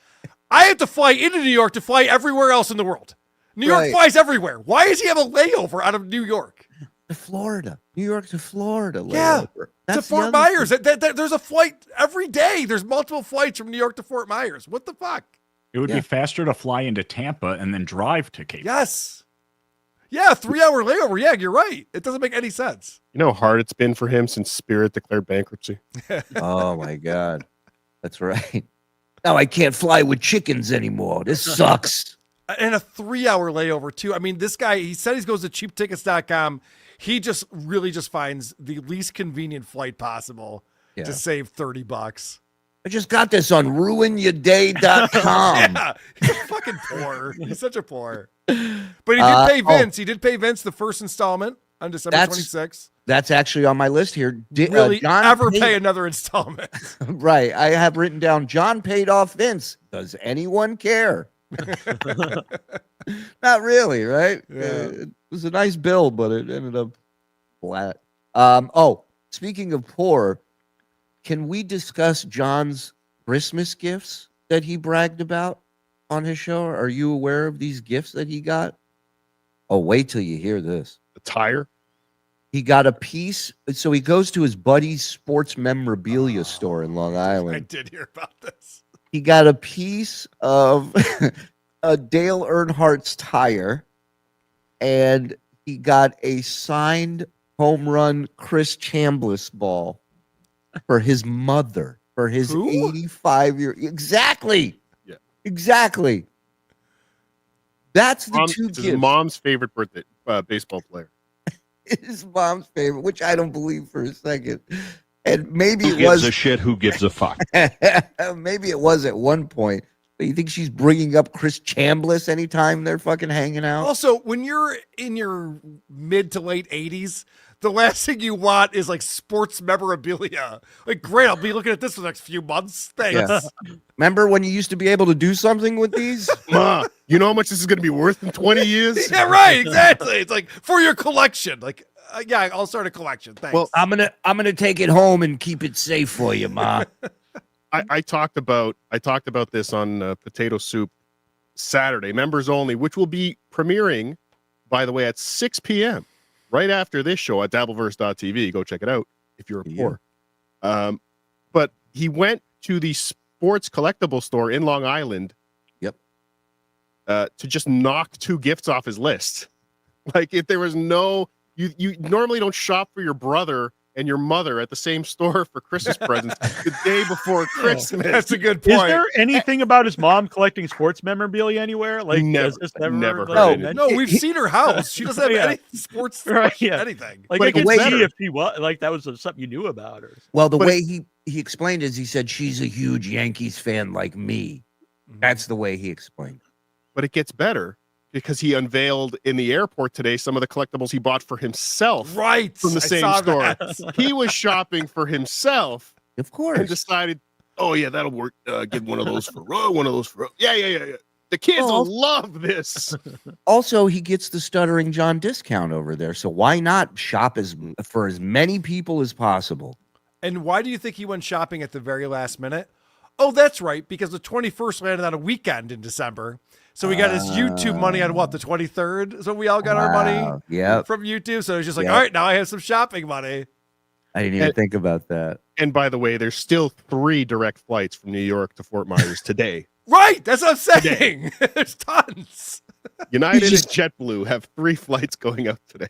I have to fly into New York to fly everywhere else in the world. New York flies everywhere. Why does he have a layover out of New York? To Florida. New York to Florida. Yeah. That's to Fort Myers. There's a flight every day. There's multiple flights from New York to Fort Myers. What the fuck? It would be faster to fly into Tampa and then drive to Cape. Yes. Yeah, 3-hour layover. Yeah, you're right. It doesn't make any sense. You know how hard it's been for him since Spirit declared bankruptcy? Oh, my God. That's right. Now I can't fly with chickens anymore. This sucks. And a 3-hour layover, too. I mean, this guy, he said he goes to cheaptickets.com. He just really just finds the least convenient flight possible to save $30. I just got this on ruinyourday.com. Yeah, he's fucking poor. He's such a poor. But he did pay Vince. He did pay Vince the first installment on December 26th. That's actually on my list here. Really John pay another installment? Right. I have written down, John paid off Vince. Does anyone care? Not really, right? Yeah. It was a nice bill, but it ended up flat. Speaking of poor, can we discuss John's Christmas gifts that he bragged about on his show? Are you aware of these gifts that he got? Oh, wait till you hear this. A tire? He got a piece. So he goes to his buddy's sports memorabilia store in Long Island. I did hear about this. He got a piece of a Dale Earnhardt's tire, and he got a signed home run Chris Chambliss ball for his mother, for his 85-year. Exactly. Yeah. Exactly. That's the two It's gifts. his mom's favorite birthday baseball player. His mom's favorite, which I don't believe for a second. And maybe Who gives a shit? Who gives a fuck? Maybe it was at one point. You think she's bringing up Chris Chambliss anytime they're fucking hanging out? Also, when you're in your mid to late 80s, the last thing you want is like sports memorabilia. Like, great, I'll be looking at this for the next few months. Thanks. Yeah. Remember when you used to be able to do something with these? Ma, you know how much this is going to be worth in 20 years? Yeah, right. Exactly. It's like for your collection. Like, yeah, I'll start a collection. Thanks. Well, I'm gonna take it home and keep it safe for you, Ma. I talked about this on Potato Soup Saturday, members only, which will be premiering, by the way, at 6 p.m. right after this show at Dabbleverse.tv. Go check it out if you're poor. But he went to the sports collectible store in Long Island. Yep. To just knock 2 gifts off his list. Like, if there was no, you normally don't shop for your brother and your mother at the same store for Christmas presents the day before Christmas. That's a good point. Is there anything about his mom collecting sports memorabilia anywhere? Like, never like, No, we've seen her house. She doesn't have any sports, anything. Like, But I could the way- see if he was like that was something you knew about her. Well, the way he explained is he said she's a huge Yankees fan like me. That's the way he explained. But it gets better because he unveiled in the airport today some of the collectibles he bought for himself. Right. From the I same saw store. that. He was shopping for himself. Of course. And decided, oh, yeah, that'll work. Get one of those for one of those for. Yeah. The kids will love this. Also, he gets the Stuttering John discount over there. So why not shop for as many people as possible? And why do you think he went shopping at the very last minute? Oh, that's right, because the 21st landed on a weekend in December. So we got his YouTube money on what, the 23rd? So we all got our money from YouTube. So it's just like, all right, now I have some shopping money. I didn't even think about that. And by the way, there's still 3 direct flights from New York to Fort Myers today. Right. That's what I'm saying. There's tons. United and JetBlue have 3 flights going out today.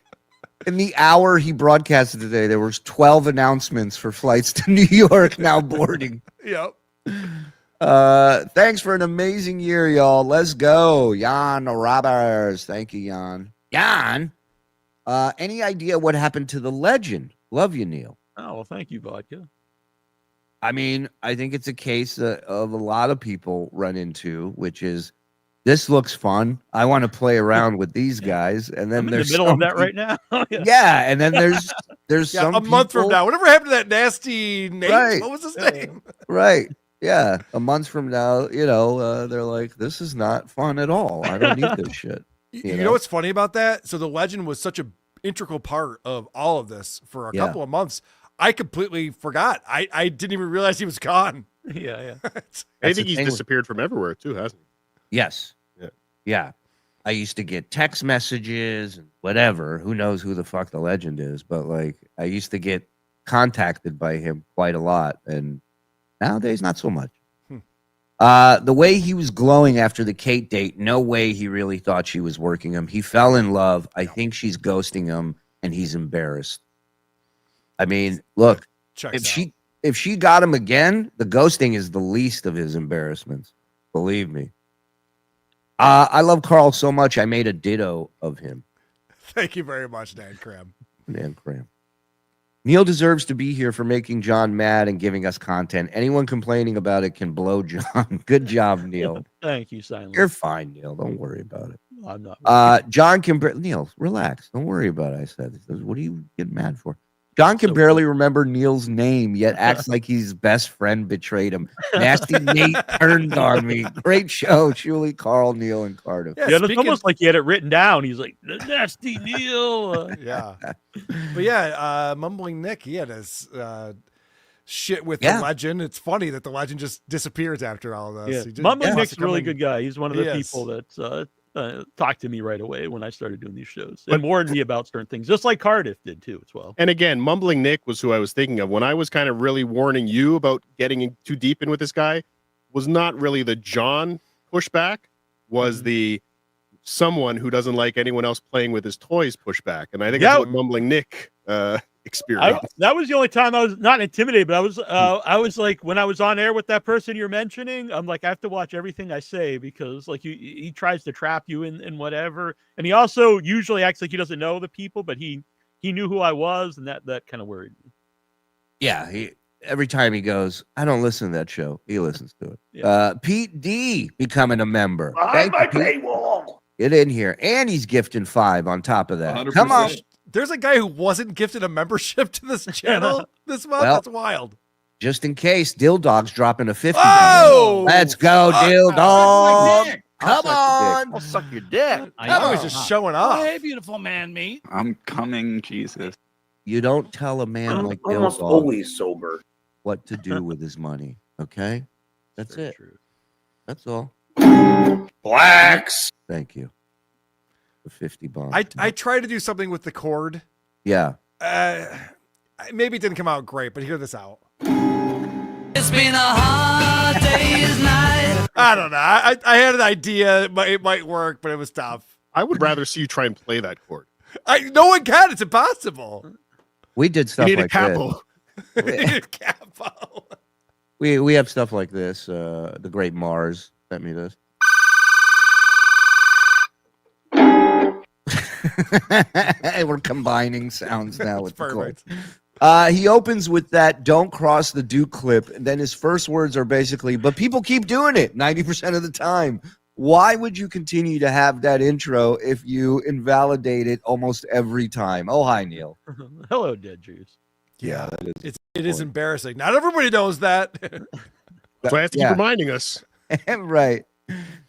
In the hour he broadcasted today, there was 12 announcements for flights to New York now boarding. Yep. Thanks for an amazing year, y'all. Let's go. Jan Roberts. Thank you, Jan. Jan, any idea what happened to the legend? Love you, Neal. Oh, well, thank you, Vodka. I mean, I think it's a case of a lot of people run into, which is, this looks fun. I want to play around with these guys. And then I'm in there's the middle of that right now. Yeah, and then there's some a month from people- now. Whatever happened to that nasty Nate? Right. What was his name? Right. Yeah. A month from now, they're like, this is not fun at all. I don't need this shit. You know what's funny about that? So the legend was such an integral part of all of this for a couple of months. I completely forgot. I didn't even realize he was gone. Yeah. I think he's disappeared from everywhere too, hasn't he? Yes. Yeah. I used to get text messages and whatever. Who knows who the fuck the legend is, but like I used to get contacted by him quite a lot, and nowadays not so much. The way he was glowing after the Kate date, no way he really thought she was working him. He fell in love. I think she's ghosting him, and he's embarrassed. I mean, look, if she got him again, the ghosting is the least of his embarrassments. Believe me. I love Karl so much, I made a ditto of him. Thank you very much, Dan Cram. Dan Cram. Neal deserves to be here for making John mad and giving us content. Anyone complaining about it can blow John. Good job, Neal. Thank you, Silent. You're fine, Neal. Don't worry about it. I'm not. John can Neal, relax. Don't worry about it. I said, what are you getting mad for? John can barely remember Neal's name, yet acts like his best friend betrayed him. Nasty Nate turned on me. Great show, Shuli, Karl, Neal, and Cardiff. Yeah, it's almost like he had it written down. He's like, Nasty Neal. Yeah. But yeah, Mumbling Nick, he had his shit with the legend. It's funny that the legend just disappears after all of this. Yeah. Mumbling Nick's a really good guy. He's one of the people that talked to me right away when I started doing these shows and warned me about certain things, just like Cardiff did too as well. And again, Mumbling Nick was who I was thinking of when I was kind of really warning you about getting too deep in with this guy. Was not really the John pushback, was the someone who doesn't like anyone else playing with his toys pushback. And I think that's what Mumbling Nick experienced. That was the only time I was not intimidated, but I was like, when I was on air with that person you're mentioning, I'm like, I have to watch everything I say because like he tries to trap you in whatever. And he also usually acts like he doesn't know the people, but he knew who I was, and that kind of worried me. Yeah, every time he goes, I don't listen to that show. He listens to it. Yeah. Pete D becoming a member. Behind Thank my you, Pete. paywall. Get in here. And he's gifting 5 on top of that. Come on. There's a guy who wasn't gifted a membership to this channel this month. Well, That's wild. Just in case, Dill Dog's dropping a 50. Oh! Let's go, Dill Dog. Come I'll on. suck your dick. I was just showing off. Hey, beautiful man, me. I'm coming, Jesus. You don't tell a man I'm like Dill almost Dog always sober. what to do with his money. Okay? That's it. True. That's all. Blacks. Thank you. The 50 bomb. I tried to do something with the chord. Yeah. Maybe it didn't come out great, but hear this out. It's been a hard day's night. I don't know. I had an idea. It might work, but it was tough. I would rather see you try and play that chord. No one can. It's impossible. We did You stuff need a like capo. this. Capo. We have stuff like this. The great Mars sent me this. We're combining sounds now with the Perfect. chord. He opens with that "Don't cross the Duke" clip, and then his first words are basically, "But people keep doing it 90% of the time. Why would you continue to have that intro if you invalidate it almost every time?" Oh, hi, Neal. Hello, Dead Juice. Yeah, that is. It is embarrassing. Not everybody knows that. So I have to keep reminding us. Right.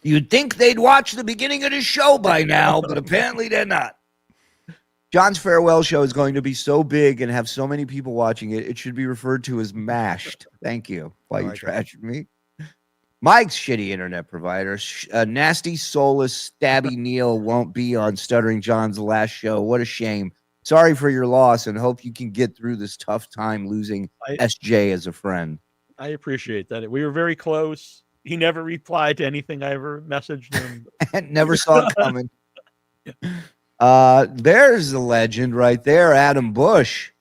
You'd think they'd watch the beginning of the show by now, but apparently they're not. John's farewell show is going to be so big and have so many people watching it, it should be referred to as mashed. Thank you. Why you trashing me? Mike's shitty internet provider. Nasty, soulless, stabby Neal won't be on Stuttering John's last show. What a shame. Sorry for your loss and hope you can get through this tough time losing SJ as a friend. I appreciate that. We were very close. He never replied to anything I ever messaged him. Never saw it coming. There's the legend right there, Adam Bush.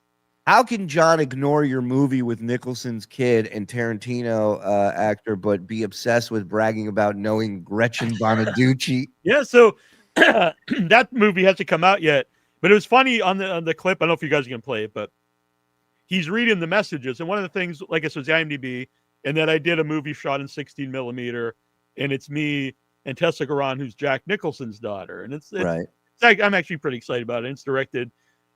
How can John ignore your movie with Nicholson's kid and Tarantino actor, but be obsessed with bragging about knowing Gretchen Bonaducci? Yeah, so that movie hasn't come out yet, but it was funny on the clip. I don't know if you guys can play it, but he's reading the messages, and one of the things, like I said, was IMDb, and then I did a movie shot in 16 millimeter, and it's me and Tessa Garan, who's Jack Nicholson's daughter, and it's right. I'm actually pretty excited about it. It's directed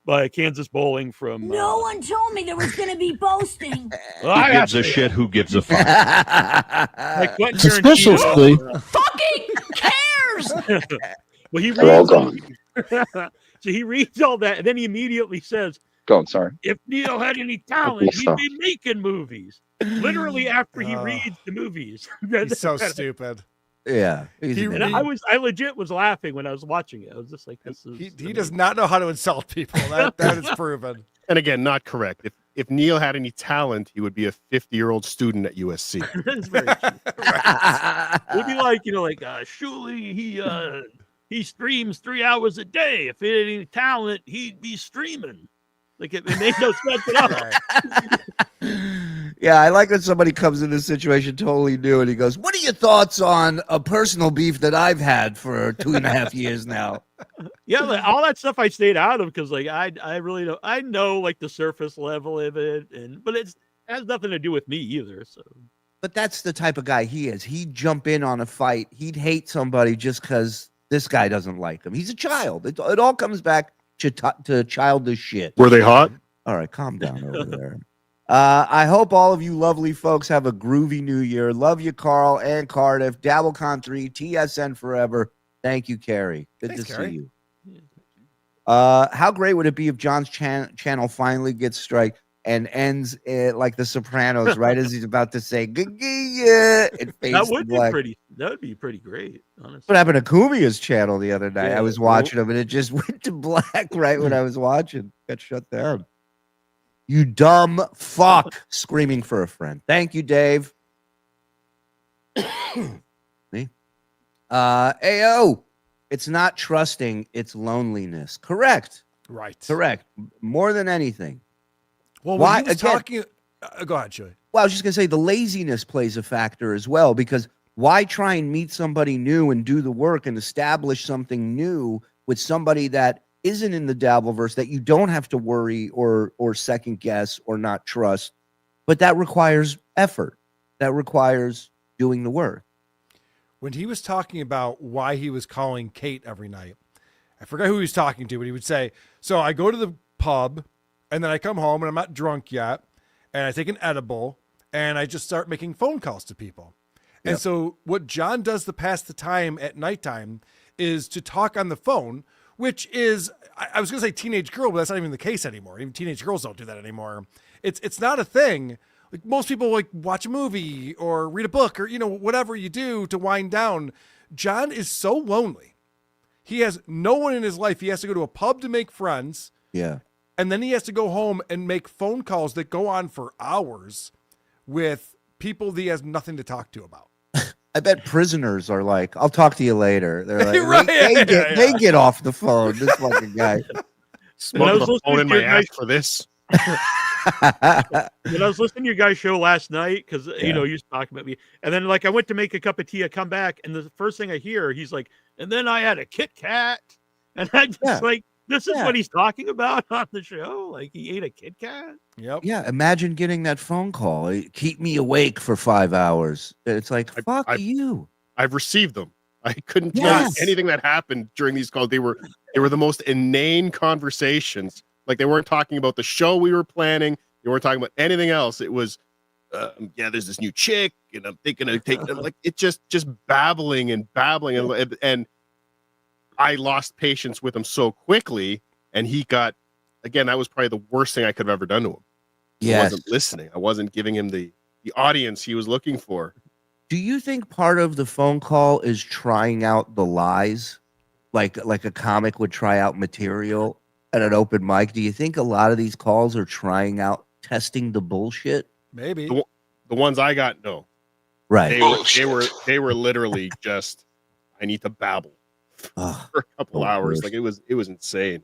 by Kansas Bowling from. No one told me there was going to be boasting. Well, who gives a shit? Who gives a fuck? Like Suspiciously. Fucking cares. Well, he They're all reads gone. so he reads all that, and then he immediately says, Go on, sorry. if Neal had any talent, he'd be making movies. Literally after he reads the movies. He's so stupid. Yeah. And I legit was laughing when I was watching it. I was just like, this is He does not know how to insult people. That is proven. And again, not correct. If Neal had any talent, he would be a 50-year-old student at USC. That's very true. It'd be like, Shuli, he streams 3 hours a day. If he had any talent, he'd be streaming. Like it made no sense at all. Yeah, I like when somebody comes in this situation totally new and he goes, "What are your thoughts on a personal beef that I've had for 2.5 years now?" Yeah, like, all that stuff I stayed out of because like I really don't. I know like the surface level of it, but it has nothing to do with me either. So, but that's the type of guy he is. He'd jump in on a fight. He'd hate somebody just because this guy doesn't like him. He's a child. It all comes back to childish shit. Were they hot? All right, calm down over there. I hope all of you lovely folks have a groovy new year. Love you, Karl and Cardiff. DabbleCon 3, TSN forever. Thank you, Carrie. Good to see you. How great would it be if John's channel finally gets strike and ends like The Sopranos, right as he's about to say that would be pretty great, honestly. What happened to Cumia's channel the other night? Yeah, I was watching him and it just went to black right when I was watching. Got shut down. You dumb fuck, screaming for a friend. Thank you, Dave. Me? AO. It's not trusting, it's loneliness. Correct. Right. Correct. More than anything. Well, why he was talking. Go ahead, Shuli. Well, I was just gonna say the laziness plays a factor as well, because why try and meet somebody new and do the work and establish something new with somebody that isn't in the Dabbleverse that you don't have to worry or second guess or not trust? But that requires effort. That requires doing the work. When he was talking about why he was calling Kate every night, I forgot who he was talking to, but he would say, so I go to the pub and then I come home and I'm not drunk yet. And I take an edible and I just start making phone calls to people. Yep. And so what John does to pass the time at nighttime is to talk on the phone, which is, I was going to say teenage girl, but that's not even the case anymore. Even teenage girls don't do that anymore. It's not a thing. Like most people like watch a movie or read a book or, whatever you do to wind down. John is so lonely. He has no one in his life. He has to go to a pub to make friends. Yeah. And then he has to go home and make phone calls that go on for hours with people that he has nothing to talk to about. I bet prisoners are like, I'll talk to you later. They're like, Right, they get off the phone. This fucking guy. Smoke the phone in my ass for this. When I was listening to your guys' show last night, because you was talking about me, and then I went to make a cup of tea, I come back, and the first thing I hear, he's like, and then I had a Kit Kat, and I just this is what he's talking about on the show. Like he ate a Kit Kat. Yep. Yeah. Imagine getting that phone call. Keep me awake for 5 hours. It's like, fuck you. I've received them. I couldn't tell you anything that happened during these calls. They were the most inane conversations. Like they weren't talking about the show we were planning. They weren't talking about anything else. It was, there's this new chick, and I'm thinking of taking like it just babbling and and I lost patience with him so quickly, and he got, again, that was probably the worst thing I could have ever done to him. Yes. I wasn't listening. I wasn't giving him the audience he was looking for. Do you think part of the phone call is trying out the lies, like a comic would try out material at an open mic? Do you think a lot of these calls are trying out, testing the bullshit? Maybe. The ones I got, no. Right. They were literally just, I need to babble for a couple hours. Like it was insane.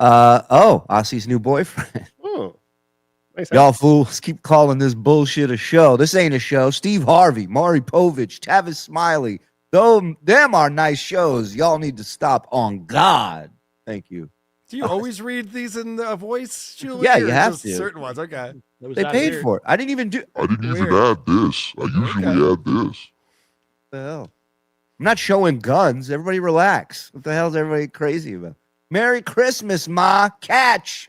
Ossie's new boyfriend. Oh, nice. Y'all fools keep calling this bullshit a show. This ain't a show. Steve Harvey, Maury Povich, Tavis Smiley. Them are nice shows. Y'all need to stop on God. Thank you. Do you always read these in a voice, Shuli? Yeah, you have to. Certain ones. Okay. They paid for it. I didn't even add this. I usually add this. What the hell? I'm not showing guns. Everybody relax. What the hell is everybody crazy about? Merry Christmas, Ma. Catch.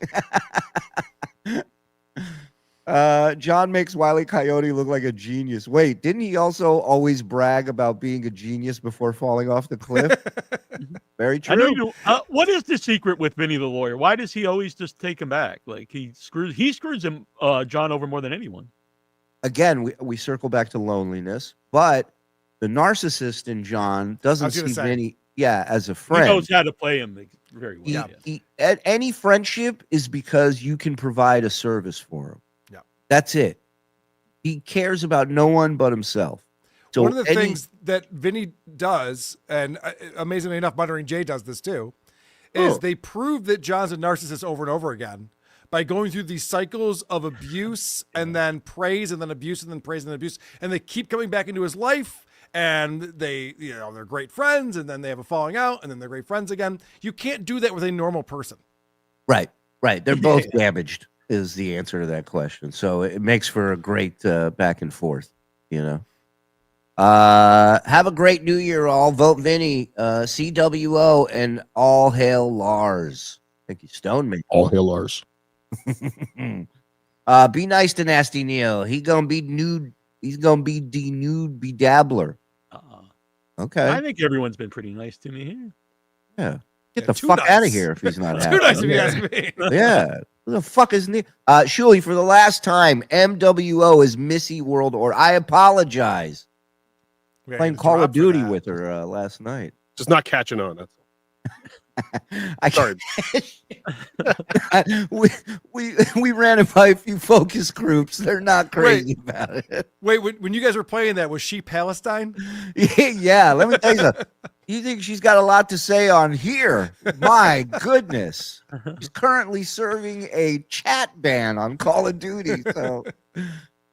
John makes Wile E. Coyote look like a genius. Wait, didn't he also always brag about being a genius before falling off the cliff? Very true. I know you. What is the secret with Vinny the lawyer? Why does he always just take him back? Like he screws him, John, over more than anyone. Again, we circle back to loneliness, but the narcissist in John doesn't see Vinny, as a friend. He knows how to play him very well. Any friendship is because you can provide a service for him. Yeah, that's it. He cares about no one but himself. So one of the things that Vinny does, and amazingly enough, Muttering Jay does this too, is they prove that John's a narcissist over and over again by going through these cycles of abuse and then praise and then abuse and then praise and then abuse, and they keep coming back into his life. And they, they're great friends, and then they have a falling out, and then they're great friends again. You can't do that with a normal person. Right. They're both damaged is the answer to that question. So it makes for a great back and forth, Have a great New Year, all. Vote Vinny, CWO, and all hail Lars. Thank you, Stone Man. All hail Lars. Be nice to Nasty Neal. He gonna be nude. He's gonna be nude be dabbler. Okay. I think everyone's been pretty nice to me here. Yeah. Get the fuck out of here if he's not happy. Too nice if you ask me. Yeah. Who the fuck is Neal? Shuli, for the last time, MWO is Missy World Order. I apologize. Playing Call of Duty with her last night. Just not catching on. That's all. Sorry. we ran it by a few focus groups. They're not crazy about it. Wait, when you guys were playing that, was she Palestine? Yeah, let me tell you something. You think she's got a lot to say on here? My goodness. She's currently serving a chat ban on Call of Duty. So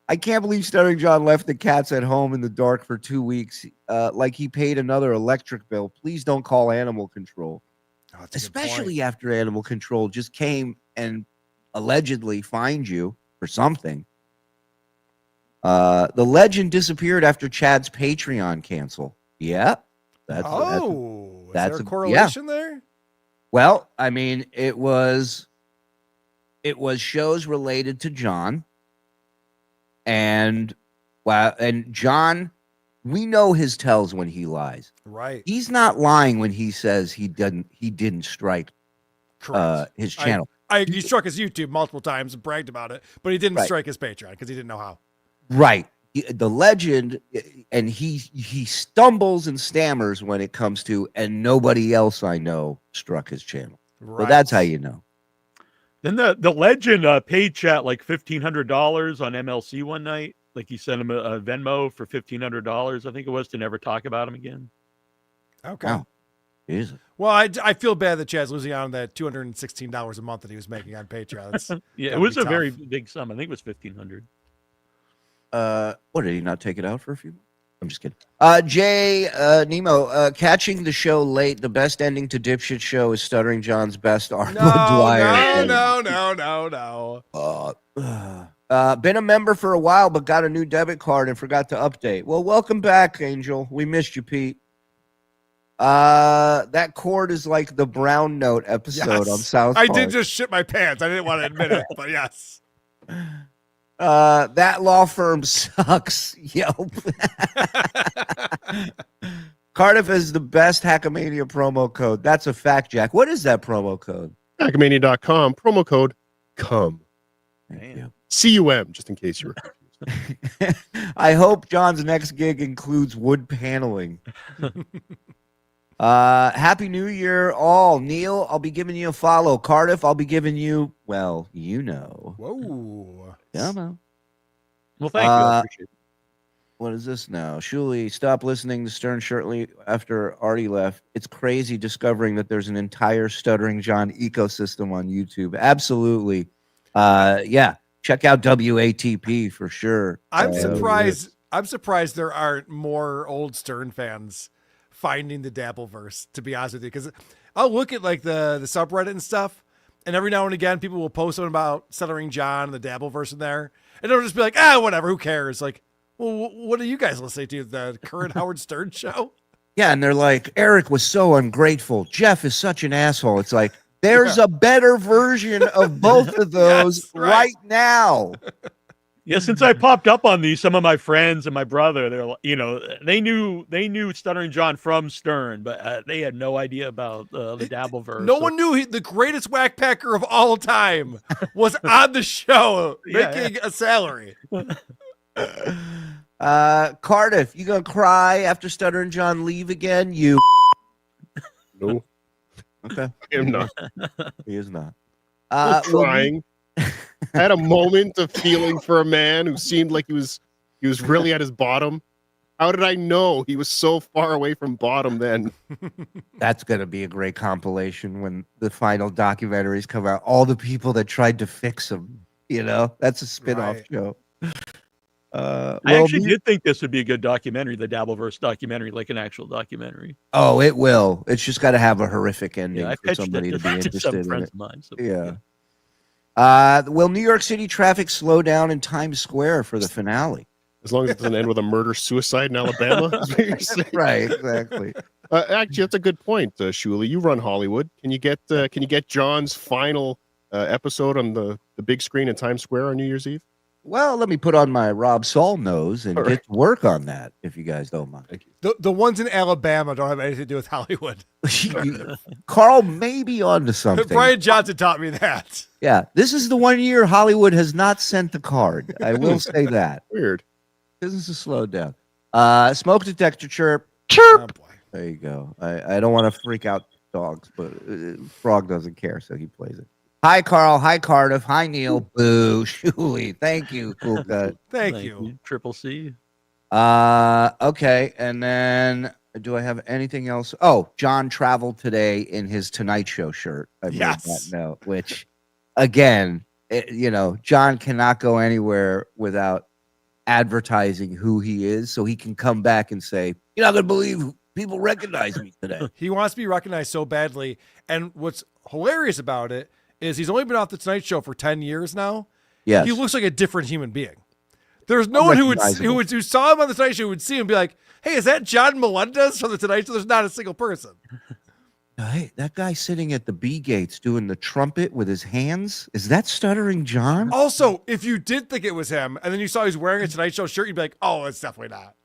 I can't believe Stuttering John left the cats at home in the dark for 2 weeks. Like he paid another electric bill. Please don't call animal control. Oh, especially after animal control just came and allegedly fined you for something. The legend disappeared after Chad's Patreon cancel. Yeah. That's is there a correlation there? Well, I mean, it was shows related to John. And John, we know his tells when he lies. Right. He's not lying when he says he didn't strike his channel. He struck his YouTube multiple times and bragged about it, but he didn't strike his Patreon because he didn't know how. Right. The legend, and he stumbles and stammers when it comes to, and nobody else I know struck his channel. Right. So that's how you know. Then the legend paid Chat like $1,500 on MLC one night. Like he sent him a Venmo for $1,500, I think it was, to never talk about him again. Okay. Wow. Jesus. Well, I feel bad that Chad's losing out on that $216 a month that he was making on Patreon. Yeah, it was a very big sum. I think it was $1,500. What, did he not take it out for a few months? I'm just kidding. Nemo, catching the show late. The best ending to Dipshit show is Stuttering John's best Arnold Dwyer. No. Been a member for a while, but got a new debit card and forgot to update. Well, welcome back, Angel. We missed you, Pete. That chord is like the Brown Note episode on South Park. I did just shit my pants. I didn't want to admit it, but yes. That law firm sucks. Yelp. Cardiff is the best Hackamania promo code. That's a fact, Jack. What is that promo code? Hackamania.com, promo code CUM. Thank you. CUM, just in case you were confused. I hope John's next gig includes wood paneling. Happy New Year, all. Neal, I'll be giving you a follow. Cardiff, I'll be giving you, well, you know. Whoa. Come on. Well, thank you. I appreciate it. What is this now? Shuli, stop listening to Stern shortly after Artie left. It's crazy discovering that there's an entire Stuttering John ecosystem on YouTube. Absolutely. Yeah. Check out WATP for sure. I'm surprised there aren't more old Stern fans finding the Dabbleverse, to be honest with you, because I'll look at like the subreddit and stuff, and every now and again people will post something about Stuttering John and the Dabbleverse in there, and they'll just be like, whatever, who cares? Like, well, what are you guys listening to? The current Howard Stern show? Yeah, and they're like, Eric was so ungrateful. Jeff is such an asshole. It's like, there's a better version of both of those right now. Yeah, since I popped up on these, some of my friends and my brother, they knew Stuttering John from Stern, but they had no idea about the Dabbleverse. No one knew the greatest whack packer of all time was on the show making a salary. Cardiff, you gonna cry after Stuttering John leave again? You no. Okay. I am not. He is not. Trying. I had a moment of feeling for a man who seemed like he was really at his bottom. How did I know he was so far away from bottom then? That's going to be a great compilation when the final documentaries come out. All the people that tried to fix him, that's a spin-off show. I actually did think this would be a good documentary, the Dabbleverse documentary, like an actual documentary. Oh, it will. It's just got to have a horrific ending for pitched somebody to be interested some in friends it. of mine, so yeah. Will New York City traffic slow down in Times Square for the finale? As long as it doesn't end with a murder-suicide in Alabama. Right, exactly. Actually, that's a good point, Shuli. You run Hollywood. Can you get John's final episode on the big screen in Times Square on New Year's Eve? Well, let me put on my Rob Saul nose and get to work on that, if you guys don't mind. Thank you. The ones in Alabama don't have anything to do with Hollywood. Carl may be onto something. Brian Johnson taught me that. Yeah, this is the 1 year Hollywood has not sent the card. I will say that. Weird. Business has slowed down. Smoke detector chirp. Oh, boy. There you go. I don't want to freak out dogs, but Frog doesn't care, so he plays it. Hi, Carl. Hi, Cardiff. Hi, Neal. Boo. Shuli. Thank you. Cool cut. Thank you. Triple C. Okay. And then do I have anything else? Oh, John traveled today in his Tonight Show shirt. I made that note, which, again, John cannot go anywhere without advertising who he is, so he can come back and say, "You're not going to believe people recognize me today." He wants to be recognized so badly. And what's hilarious about it is he's only been off the Tonight Show for 10 years now. Yes. He looks like a different human being. There's no one who saw him on the Tonight Show would see him and be like, "Hey, is that John Melendez from the Tonight Show?" There's not a single person. Hey, that guy sitting at the B gates doing the trumpet with his hands, is that Stuttering John? Also, if you did think it was him, and then you saw he's wearing a Tonight Show shirt, you'd be like, "Oh, it's definitely not."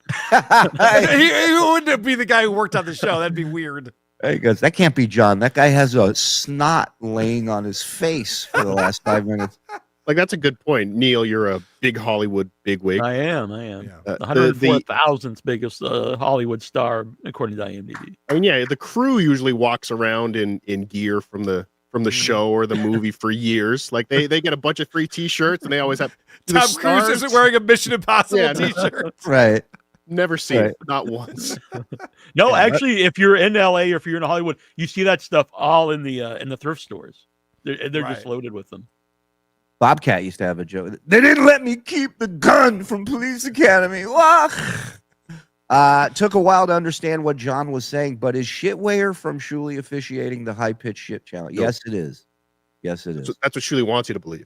he wouldn't be the guy who worked on the show. That'd be weird. He goes, that can't be John. That guy has a snot laying on his face for the last 5 minutes. Like, that's a good point. Neal, you're a big Hollywood bigwig. I am. Yeah. 104,000th biggest Hollywood star, according to IMDb. I mean, yeah, the crew usually walks around in gear from the show or the movie for years. Like, they get a bunch of free T-shirts, and they always have Tom Cruise isn't wearing a Mission Impossible T-shirt. Right. Never seen it, not once. No, actually, if you're in LA or if you're in Hollywood, you see that stuff all in the thrift stores. They're just loaded with them. Bobcat used to have a joke. They didn't let me keep the gun from Police Academy. Took a while to understand what John was saying, but is Shitwear from Shuli officiating the high-pitched shit challenge? Nope. Yes, it is. Yes, it is. That's what Shuli wants you to believe.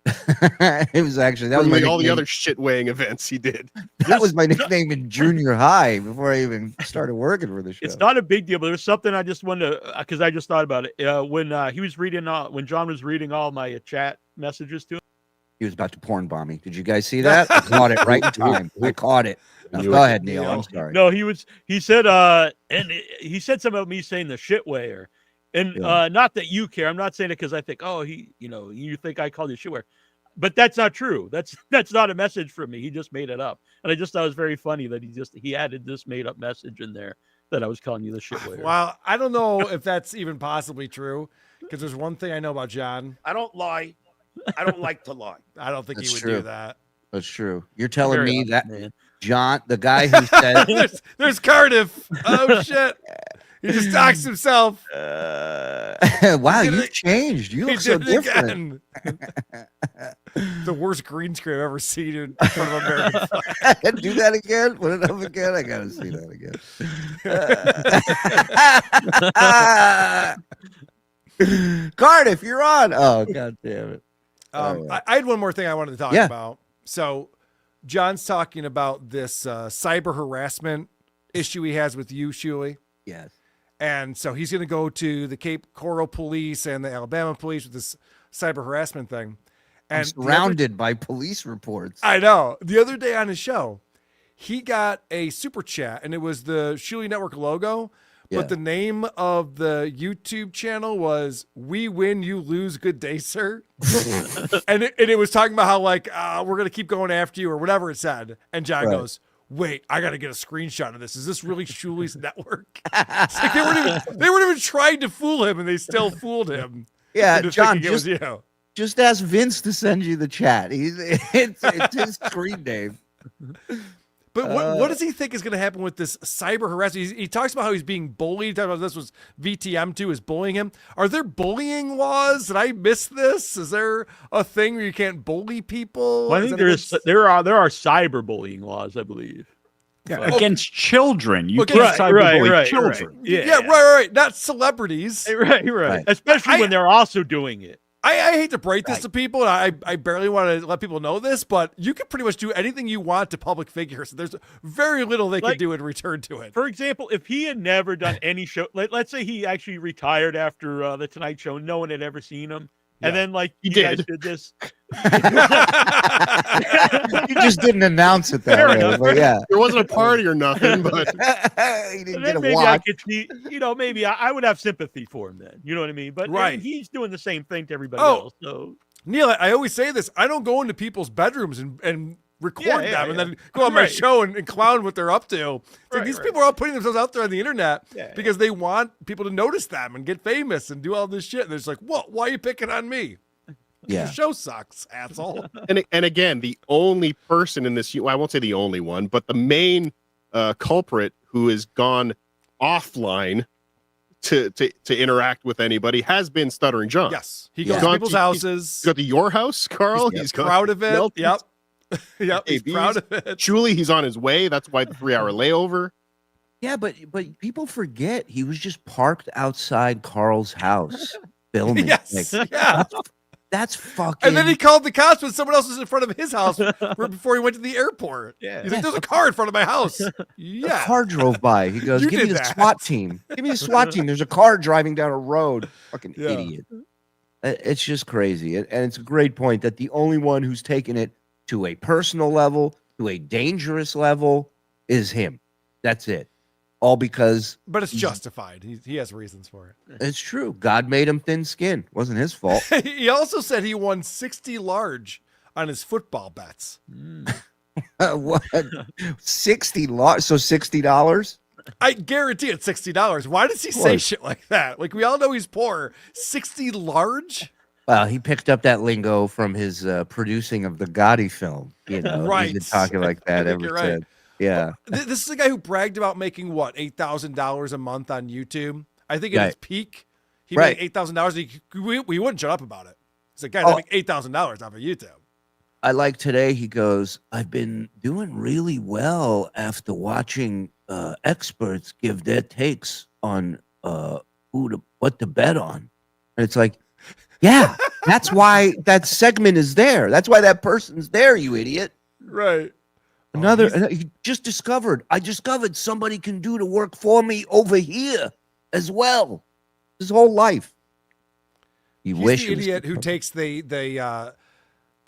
It was actually that was like my all the other shit weighing events he did. That was my nickname in junior high before I even started working for the show. It's not a big deal, but there's something I just wanted to, because I just thought about it. When he was reading, when John was reading all my chat messages to him, he was about to porn bomb me. Did you guys see that? I caught it right in time. I caught it. Now, go ahead, Neal. I'm sorry. No, he said, and he said something about me saying the shitwear. And not that you care. I'm not saying it because I think, you think I called you shitwear. But that's not true. That's not a message from me. He just made it up. And I just thought it was very funny that he added this made up message in there that I was calling you the shitwear. Well, I don't know if that's even possibly true, because there's one thing I know about John. I don't lie. I don't like to lie. I don't think That's he would true. do that. That's true. You're telling Very me honest, that man. John, the guy who said there's Cardiff. Oh shit. He just doxed himself. Wow, you've changed. You look so different. The worst green screen I've ever seen in front of American flag. Do that again. Put it up again. I gotta see that again. Cardiff, you're on. Oh, god damn it. I had one more thing I wanted to talk about. So John's talking about this cyber harassment issue he has with you, Shuli. Yes. And so he's going to go to the Cape Coral police and the Alabama police with this cyber harassment thing. And I'm surrounded by police reports. I know. The other day on his show, he got a super chat, and it was the Shuli Network logo, but the name of the YouTube channel was "We Win, You Lose, Good Day, Sir." and it was talking about how, like, we're going to keep going after you or whatever it said. And John goes, wait, I got to get a screenshot of this. Is this really Shuli's network? It's like they weren't even trying to fool him, and they still fooled him. Yeah, John, just ask Vince to send you the chat. It's his screen name. But what does he think is going to happen with this cyber harassment? He talks about how he's being bullied. He talks about this was VTM2 is bullying him. Are there bullying laws? Did I miss this? Is there a thing where you can't bully people? Well, I think there are cyberbullying laws, I believe. Yeah, against children. You can't cyberbully children. Right. Yeah, right. Not celebrities. Right. Especially when they're also doing it. I hate to break this to people, and I barely want to let people know this, but you can pretty much do anything you want to public figures. There's very little they can do in return to it. For example, if he had never done any show, let's say he actually retired after the Tonight Show, no one had ever seen him, and then he guys did this. You just didn't announce it that way, but yeah. There wasn't a party or nothing, but he didn't get a maybe watch. I could see, maybe I would have sympathy for him then. You know what I mean? But he's doing the same thing to everybody else. So Neal, I always say this. I don't go into people's bedrooms and record them and then go on my show and clown what they're up to. Like, these people are all putting themselves out there on the internet because they want people to notice them and get famous and do all this shit. And they're just like, what? Why are you picking on me? Yeah. The show sucks, asshole. And again, the only person in this, I won't say the only one, but the main culprit who has gone offline to interact with anybody has been Stuttering John. Yes. He goes to people's houses. He's got to your house, Carl. He's proud of it. Yep. He's proud of it. Truly, he's on his way. That's why the 3-hour layover. Yeah, but people forget he was just parked outside Carl's house filming. Yes. That's fucking. And then he called the cops when someone else was in front of his house right before he went to the airport. Yeah. He's like, "There's a car in front of my house." Yeah. A car drove by. He goes, You "Give me did the that. SWAT team. Give me the SWAT team. There's a car driving down a road." Fucking Yeah. idiot. It's just crazy. And it's a great point that the only one who's taken it to a personal level, to a dangerous level, is him. That's it. All because. But it's justified. He has reasons for it. It's true. God made him thin skinned. Wasn't his fault. He also said he won 60 large on his football bets. What? 60 large? So $60? I guarantee it's $60. Why does he say shit like that? Like, we all know he's poor. 60 large? Well, he picked up that lingo from his producing of the Gotti film. You know, Right. He's been talking like that ever You're right. since. Yeah. This is a guy who bragged about making what, $8,000 a month on YouTube. I think at his peak, he made $8,000. We wouldn't shut up about it. He's like, guys, I make $8,000 off of YouTube. I like today. He goes, "I've been doing really well after watching experts give their takes on what to bet on." And it's like, yeah, that's why that segment is there. That's why that person's there, you idiot. Right. He just discovered. I discovered somebody can do the work for me over here as well. His whole life. You He's wish the idiot who takes the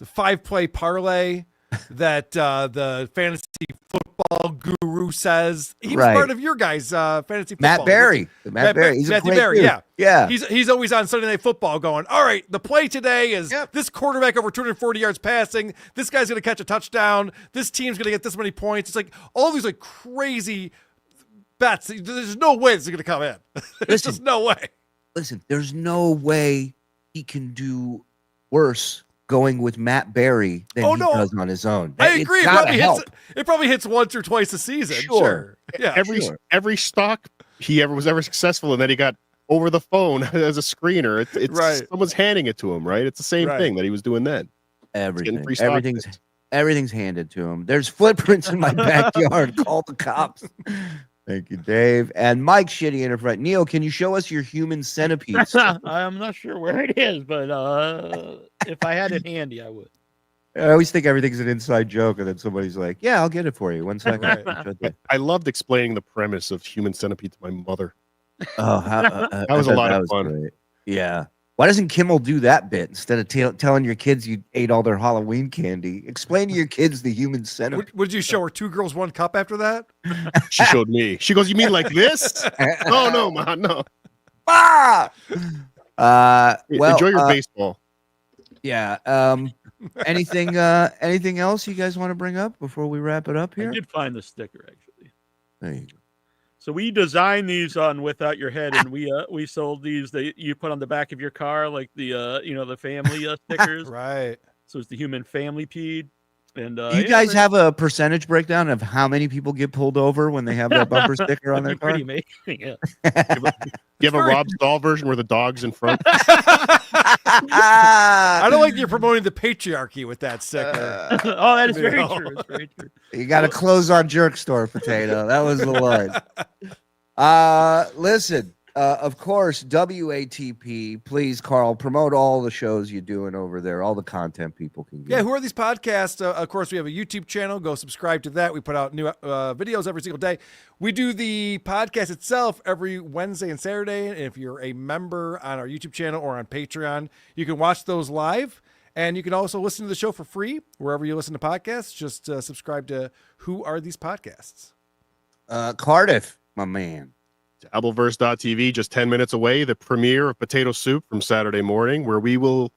5-play parlay that the fantasy football guru says. He was part of your guys' fantasy football. Matt Berry. Matt Berry. He's Matthew a Berry, dude. yeah. Yeah. He's always on Sunday Night Football going, all right, the play today is this quarterback over 240 yards passing. This guy's going to catch a touchdown. This team's going to get this many points. It's like all these like crazy bets. There's no way this is going to come in. There's just no way. Listen, there's no way he can do worse going with Matt Berry than he does on his own. I agree. It probably hits once or twice a season. Sure. Yeah. Every stock he ever was successful, and then he got over the phone as a screener. It's right. Someone's handing it to him, right? It's the same thing that he was doing then. Everything's handed to him. There's footprints in my backyard. Call the cops. Thank you, Dave. And Mike Shitty in front. Neal, can you show us your human centipede? I'm not sure where it is, but if I had it handy, I would. I always think everything's an inside joke, and then somebody's like, "Yeah, I'll get it for you." 1 second. I loved explaining the premise of Human Centipede to my mother. Oh, that was a lot of fun. Great. Yeah. Why doesn't Kimmel do that bit instead of telling your kids you ate all their Halloween candy? Explain to your kids the human centipede. Would you show her 2 girls, 1 cup after that? She showed me. She goes, "You mean like this?" No, man, no. Well, enjoy your baseball. Yeah. Anything else you guys want to bring up before we wrap it up here? I did find the sticker actually. There you go. So we designed these on Without Your Head, and we sold these that you put on the back of your car, like the the family stickers. Right. So it's the human family peed. And Do you guys have a percentage breakdown of how many people get pulled over when they have that bumper sticker on their car? Pretty amazing. Yeah. You have a Rob Stahl version where the dog's in front. I don't like you're promoting the patriarchy with that sticker. Oh, that is very true. It's very true. You got to close on jerk store, Potato. That was the line. Listen, of course, WATP. Please, Karl, promote all the shows you're doing over there, all the content people can get. Yeah, who are these podcasts? Of course, we have a YouTube channel. Go subscribe to that. We put out new videos every single day. We do the podcast itself every Wednesday and Saturday. And if you're a member on our YouTube channel or on Patreon, you can watch those live. And you can also listen to the show for free wherever you listen to podcasts. Just subscribe to Who Are These Podcasts? Cardiff, my man. Dabbleverse.tv, just 10 minutes away, the premiere of Potato Soup from Saturday morning, where we will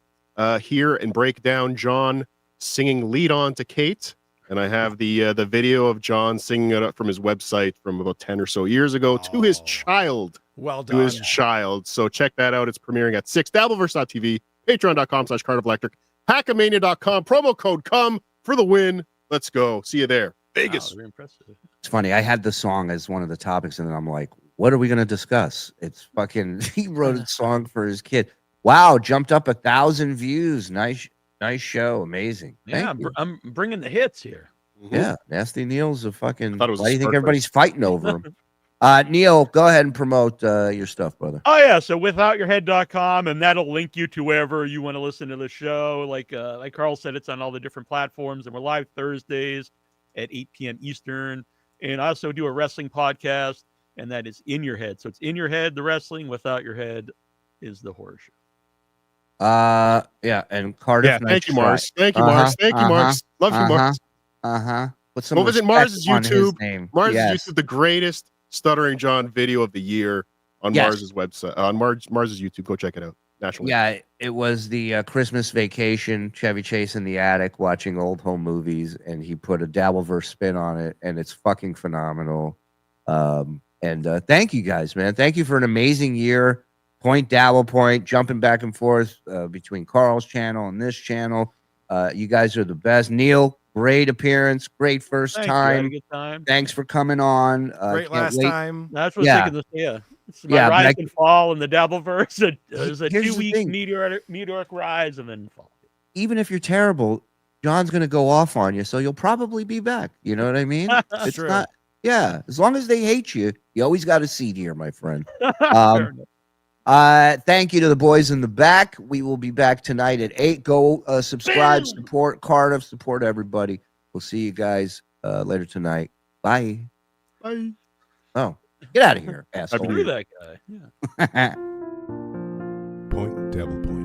hear and break down John singing Lead On to Kate. And I have the video of John singing it up from his website from about 10 or so years ago to his child. Well done. To his child. So check that out. It's premiering at 6. Dabbleverse.tv, patreon.com/Cardiff Electric, hackamania.com, promo code COME for the win. Let's go. See you there. Vegas. Wow, very impressive. It's funny. I had the song as one of the topics, and then I'm like, what are we going to discuss? It's fucking, he wrote a song for his kid. Wow. Jumped up 1,000 views. Nice show. Amazing. Yeah, I'm bringing the hits here. Yeah. Nasty Neal's a fucking, I thought it was why do you think everybody's fighting over him? Neal, go ahead and promote your stuff, brother. Oh yeah, so withoutyourhead.com, and that'll link you to wherever you want to listen to the show. Like Karl said, it's on all the different platforms, and we're live Thursdays at 8 p.m. Eastern. And I also do a wrestling podcast, and that is In Your Head. So it's In Your Head, the wrestling. Without Your Head is the horror show. Yeah, and Cardiff. Yeah, thank you, Mars. Thank you, Mars. Thank you, Mars. Love you, Mars. What was it? Mars' YouTube. Mars' Yes. YouTube, the greatest Stuttering John video of the year on Mars's website, on Mars's YouTube. Go check it out. National. Yeah, it was the Christmas vacation, Chevy Chase in the attic watching old home movies, and he put a Dabbleverse spin on it, and it's fucking phenomenal. And thank you guys, man. Thank you for an amazing year. Point DabblePoint, jumping back and forth between Karl's channel and this channel. You guys are the best. Neal, great appearance, great first time. Good time. Thanks for coming on. Great last time. That's what I was thinking. Yeah. It's my rise and fall in the Dabbleverse. It was a 2-week meteoric rise and then fall. Even if you're terrible, John's going to go off on you, so you'll probably be back. You know what I mean? It's true. not. Yeah, as long as they hate you, you always got a seat here, my friend. Thank you to the boys in the back. We will be back tonight at 8. Go subscribe, support Cardiff, support everybody. We'll see you guys later tonight. Bye. Bye. Oh, get out of here, asshole. Screw that guy. Yeah. Point DabblePoint.